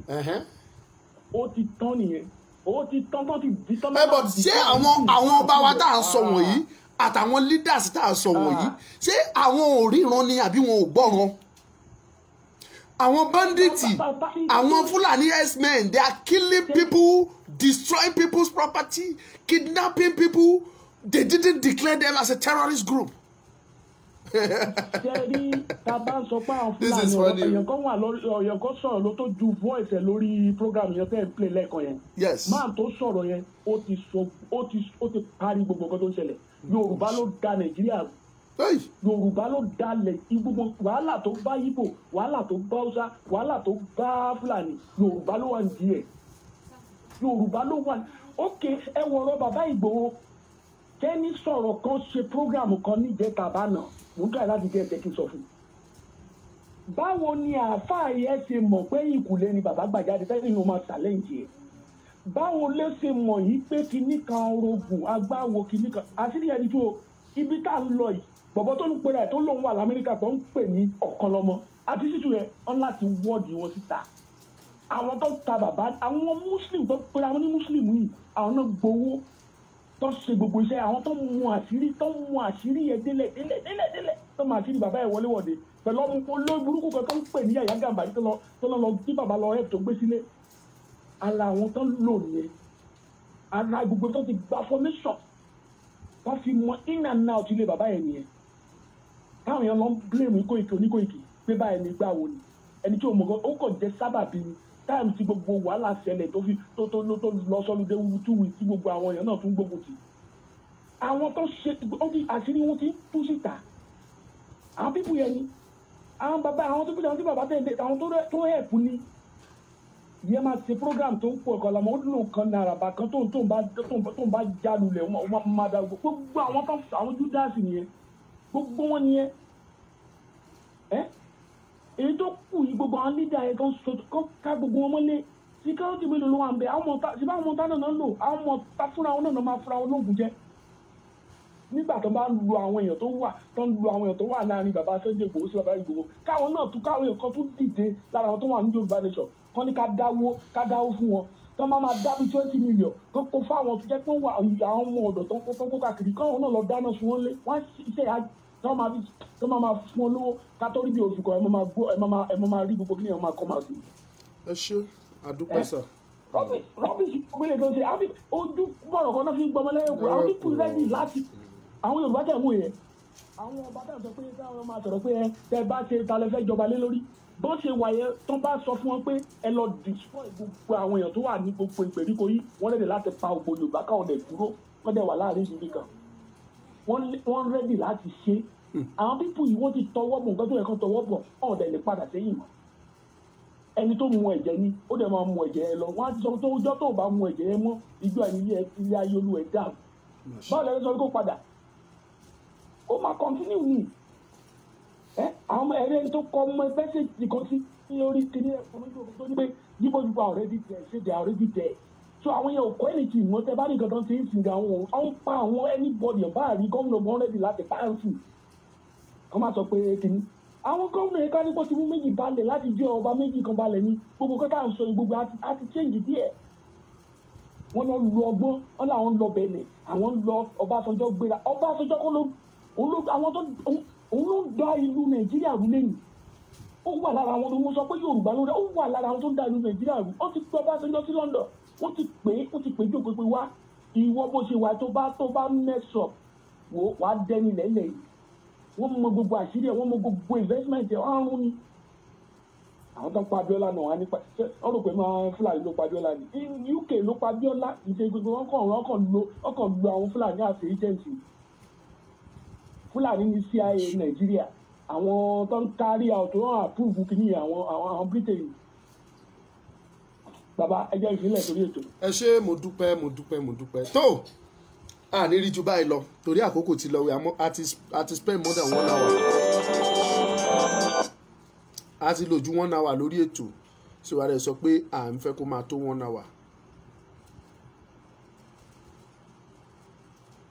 ó ti tán nìyẹn ó ti tán tó ti di tán. ẹ bọ̀ ṣé àwọn ọba wa tá à ń sọ wọ̀nyí àtàwọn leaders tá à ń sọ wọ̀nyí ṣé àwọn ò ríran ni àbí wọn ò gbọ́ràn? àwọn bandits àwọn Fulani herdsmen they are killing people destroying people's property kidnapping people they didn't declare them as a terrorist group. ṣẹ́rí tá a bá ń sọ pé àwọn Fulani èèyàn kan wà lórí èèyàn kan sọ̀rọ̀ ló tó ju voice ẹ̀ lórí program yẹn tẹ́ ẹ̀ play lẹ́ẹ̀kan yẹn. yes máa tó sọ̀rọ̀ yẹn ó ti parí gbogbo nǹkan tó ń ṣẹlẹ̀ Yorùbá ló da Nàìjíríà Yorùbá ló dalẹ̀ gbogbo wàhálà tó bá Ìgbò wàhálà tó bá Hausa wàhálà tó bá Fúlàní Yorùbá ló wà ní ẹ̀ Yorùbá ló wà ní. ok ẹ wọ̀rọ̀ bàbá Ìgbòho kẹ́ni sọ̀rọ̀ kan ṣe program kan níjẹta bánà mo ń tọ́ ẹ láti jẹ́ ẹ̀jẹ̀ kí n sọ fún un. báwo ni àáfàá yẹn ṣe mọ̀ pé ìkùlé ni bàbá gbàjáde sẹ́yìn ló máa ṣàlẹ́ǹjì ẹ̀ báwo ló ṣe mọ̀ yìí pé kinní kan orogun agbáwo kinní kan àṣírí ẹni tó ibi tá a ń lọ yìí bọ̀bọ̀ tó ń pè rẹ̀ tó lóun wà lamẹ́ríkà tó ń pè ní ọ̀kanlọ́mọ àti ṣíṣù yẹn wọ́n láti wọ́ọ̀dì wọn síta àwọn tó ń ta bàbá àwọn muslim tó pera wọn ní muslim yìí àwọn náà gbowó tó ṣe gbogbo iṣẹ́ àwọn tó mú àṣírí yẹn délẹ̀ tó máa ṣírí bàbá yẹn wọléwọ̀de pẹ̀lú ọmọ olóyún burúkú kan tó ń pè ní Yàyà Gàmbàrí tó lọ kí bàbá lọ ẹ̀ tó gbé sílé ara àwọn tó ń lò nìyẹn ara gbogbo tó ti gba formation wọ́n fi mọ in and out ilé bàbá yẹn nìyẹn táwọn èèyàn lọ ń blame Koiki Oníkòyìkì pé báyìí ní gbà wo ni ẹni tí òmùgọ̀ ó kàn jẹ́ sábàbí ni táìmù tí gbogbo wàhálà ṣẹlẹ̀ tó lọ sọ́lùdé túwì tí gbogbo àwọn èèyàn náà tún gbógun tì àwọn tó ṣe àṣírí wọn ti tú síta àwọn pípù yẹn ni àwọn bàbá àwọn tó bí bàbá tẹ̀lé àwọn tó hẹ̀pù ni yẹn máa ṣe program tó ń pọ̀ ọ̀kan lọ́mọ ó lò kan náírà bá kan tó ń bá jálulẹ̀ wọ́n máa da gbogbo àwọn tó àwọn júdásì nìyẹn gbogbo wọn nìyẹn èyí tó kù yìí gbogbo àwọn lídà yẹn kan ká gbogbo wọn mọ́lé síkírọ́tì mélòó ló wà ń bẹ àwọn ọmọ tá náà lò àwọn ọmọ tá fúnra wọn náà máa fúnra wọn lóògùn jẹ nígbà tó bá lu àwọn èèyàn tó ń lu àwọn èèyàn tó wà láàrin bàbá Sunday Igboho sí bàbá Igboho káwọn náà tún káwọn èèyàn kan tún dìde lára àwọn tó wà ní Yorùbá nation kọ́ ní ká dáwó fún wọn tó máa dá bí 20 million kó kó fáwọn tó jẹ́ pé wà àwọn ọmọ ọ̀dọ̀ tó ń kó káàkiri káwọn náà lọ dáná sun wọn lé wọ́n iṣẹ́ tó máa fún ọ lówó kátólí bí oṣù kan ẹ máa rí gbogbo kíni ẹ máa kọ́ máa sí. ẹ ṣe àdúpẹ́ sà. rọ́bìsì gbélé tó ṣe ojú bọ̀rọ̀ kan náà fi ń gbọmọ lẹ́yìn òkú àwọn pípù rẹ́dì láti àwọn Yorùbá tẹ̀ wọ̀ yẹn àwọn ọba tẹ̀ sọ pé táwọn máa sọ̀rọ̀ pé tẹ bá ṣe ta lẹ fẹ́ jọba lé lórí bó ṣe wà yẹn tó bá sọ fún wọn pé ẹ lọ destroy gbogbo àwọn èèyàn tó wà ní gbogbo ìgbèríko yìí wọ́n rẹ́dì láti pa ògbó Yorùbá káwọn dẹ̀ dúró wọ́n dẹ̀ wà láàrin ìlú kan wọ́n rẹ́dì láti ṣe àwọn pípù yìí wọ́n ti tọwọ́ bọ̀ nǹkan tó yẹ kán tọwọ́ bọ̀ ọ̀hún dẹ̀ lè padà sẹ́yìn mọ́ ẹni tó mu ẹ̀jẹ̀ ni ó dẹ̀ máa mu ẹ̀jẹ̀ ẹ lọ wọ́n á ti sọ tó ọjọ́ tó bá mu ẹ̀jẹ̀ ẹ mọ́ ìjọ ilé ayé olú ẹ̀ dáhùn báwo lẹ́yìn sọ pé kó padà ó máa continue ni àwọn ọmọ ẹ̀rẹ́ tó kọ́ ọmọ mẹ́sẹ̀jì kan sí ní orí kìíní ẹ̀fọ́ tó ní pé yíbo yíbo already there ṣe they already there so àwọn yẹn ò kọ́ ẹ̀nì tì wọ́n tẹ bá ní nǹkan tó ti ń sìn àwọn ọ̀hún pa àwọn anybody ọ̀bá àrí gómìnà wọn rẹ́dì láti pàǹsì wọ́n máa sọ pé kìíní àwọn gómìnà yẹn ká nípò tí mú méjì balẹ̀ láti jẹ́ ọba méjì kan balẹ̀ ní gbogbo kọ́tà ń sọ gbogbo àti change díẹ̀ wọ́n lọ lu ọgbọ́n wọ́n làwọn lọ bẹ̀nẹ̀ àwọn lọ Ọbásanjọ́ gbéra Ọbásanjọ́ kọ́ ló àwọn tó òun ló ń da ìlú Nàìjíríà rú lẹ́yìn ó wà lára àwọn tó ń sọ pé Yorùbá ló dá ó wà lára àwọn tó ń da ìlú Nàìjíríà rú ó ti pè Ọbásanjọ́ sí London ó ti pè jókòó pé wá ìwọ bó ṣe wà tó bá mess up wò wá dẹ́ni lẹ́lẹ̀ yìí wọ́n mọ gbogbo àṣírí ẹ̀ wọ́n mọ gbogbo investment ẹ̀ ọ̀run ni àwọn tó ń pa Abíọ́lá náà wá nípa wọ́n rò pé máa Fúlàní ló pa Abíọ́lá ni UK ló pa Abíọ́lá ìṣe gbogbo wọn kàn lo àwọn Fúlàní àti agency Fúlàní ní CIA Nàìjíríà àwọn tó ń kárí àwọn tó ń àpúrúfù kìíní àwọn Britain bàbá ẹjẹ́ ìfilẹ̀ torí ètò. ẹ ṣé mo dúpẹ́ tó a ní rí ju báyìí lọ torí àkókò ti lọ wí a ti spend more than 1 hour a ti lò ju 1 hour lórí ètò tí wàá rẹ̀ sọ pé à ń fẹ́ kó máa tó 1 hour.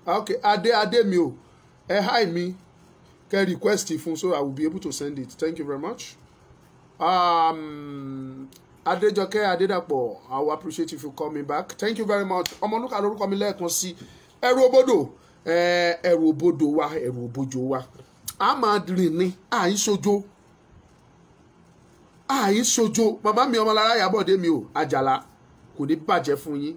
ok adé mi o ẹ hi mi kẹ́ request fún so I will be able to send it thank you very much. Adéjọkẹ́ Adédàpọ̀ I will appreciate if you call me back thank you very much. Ọmọlúkà lórúkọ mi lẹ́ẹ̀kan sí ẹrù òbodò wa a máa rìn ní àìsójó màmá mi Ọmọlára Ìyábọ̀dé mi ò Àjàlá kò ní bàjẹ́ fún yín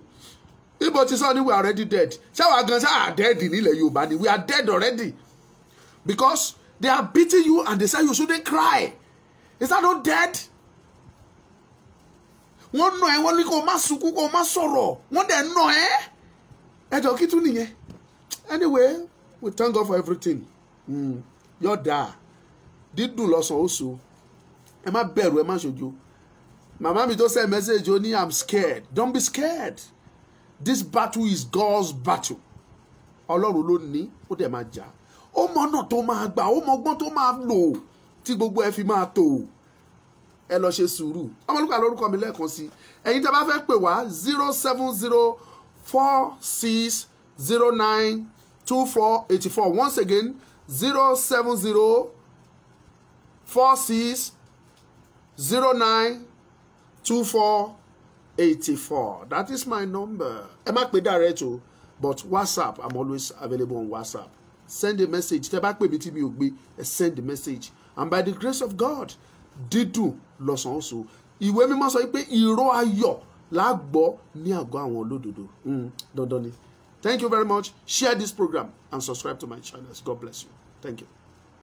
ibo ti sọ ni we are already dead ṣáwa gan ṣáà dead nílẹ̀ Yorùbá ni we are dead already because they are beating you and they say you shouldn't cry is that not dead? wọ́n nà ẹ́ wọ́n ní kó má sunkún kó má sọ̀rọ̀ wọ́n dẹ̀ nà ẹ́ ẹjọ́ kí tún nìyẹn anyway we thank God for everything yóò dáa dídùn lọ́sàn-án oṣù ẹ má bẹ̀rù ẹ má ṣojo màmá mi tó send message ó ní I'm scared don't be scared this battle is God's battle Ọlọ́run ló ní ó dẹ̀ máa jà ó mọ ọ̀nà tó máa gbà ó mọ ọgbọ́n tó máa lò tí gbogbo ẹ fi máa tò ẹ lọ ṣe sùúrù Ọmọlúkà lórúkọ mi lẹ́ẹ̀kan sí ẹ̀yin tí a bá fẹ́ pè wá 07046092484 once again 07046092484 that is my number ẹ má pè direct o but WhatsApp I'm always available on WhatsApp send a message tẹ́ bá pè mí tí mi ò gbé ẹ send the message and by the grace of God dídùn lọ́sàn-án oṣù ìwé mímọ́ sọ pé ìró ayọ̀ lágbọ́ ní àgọ́ àwọn olódodo dandan ni. Thank you very much. Share this program and subscribe to my channels. God bless you. Thank you.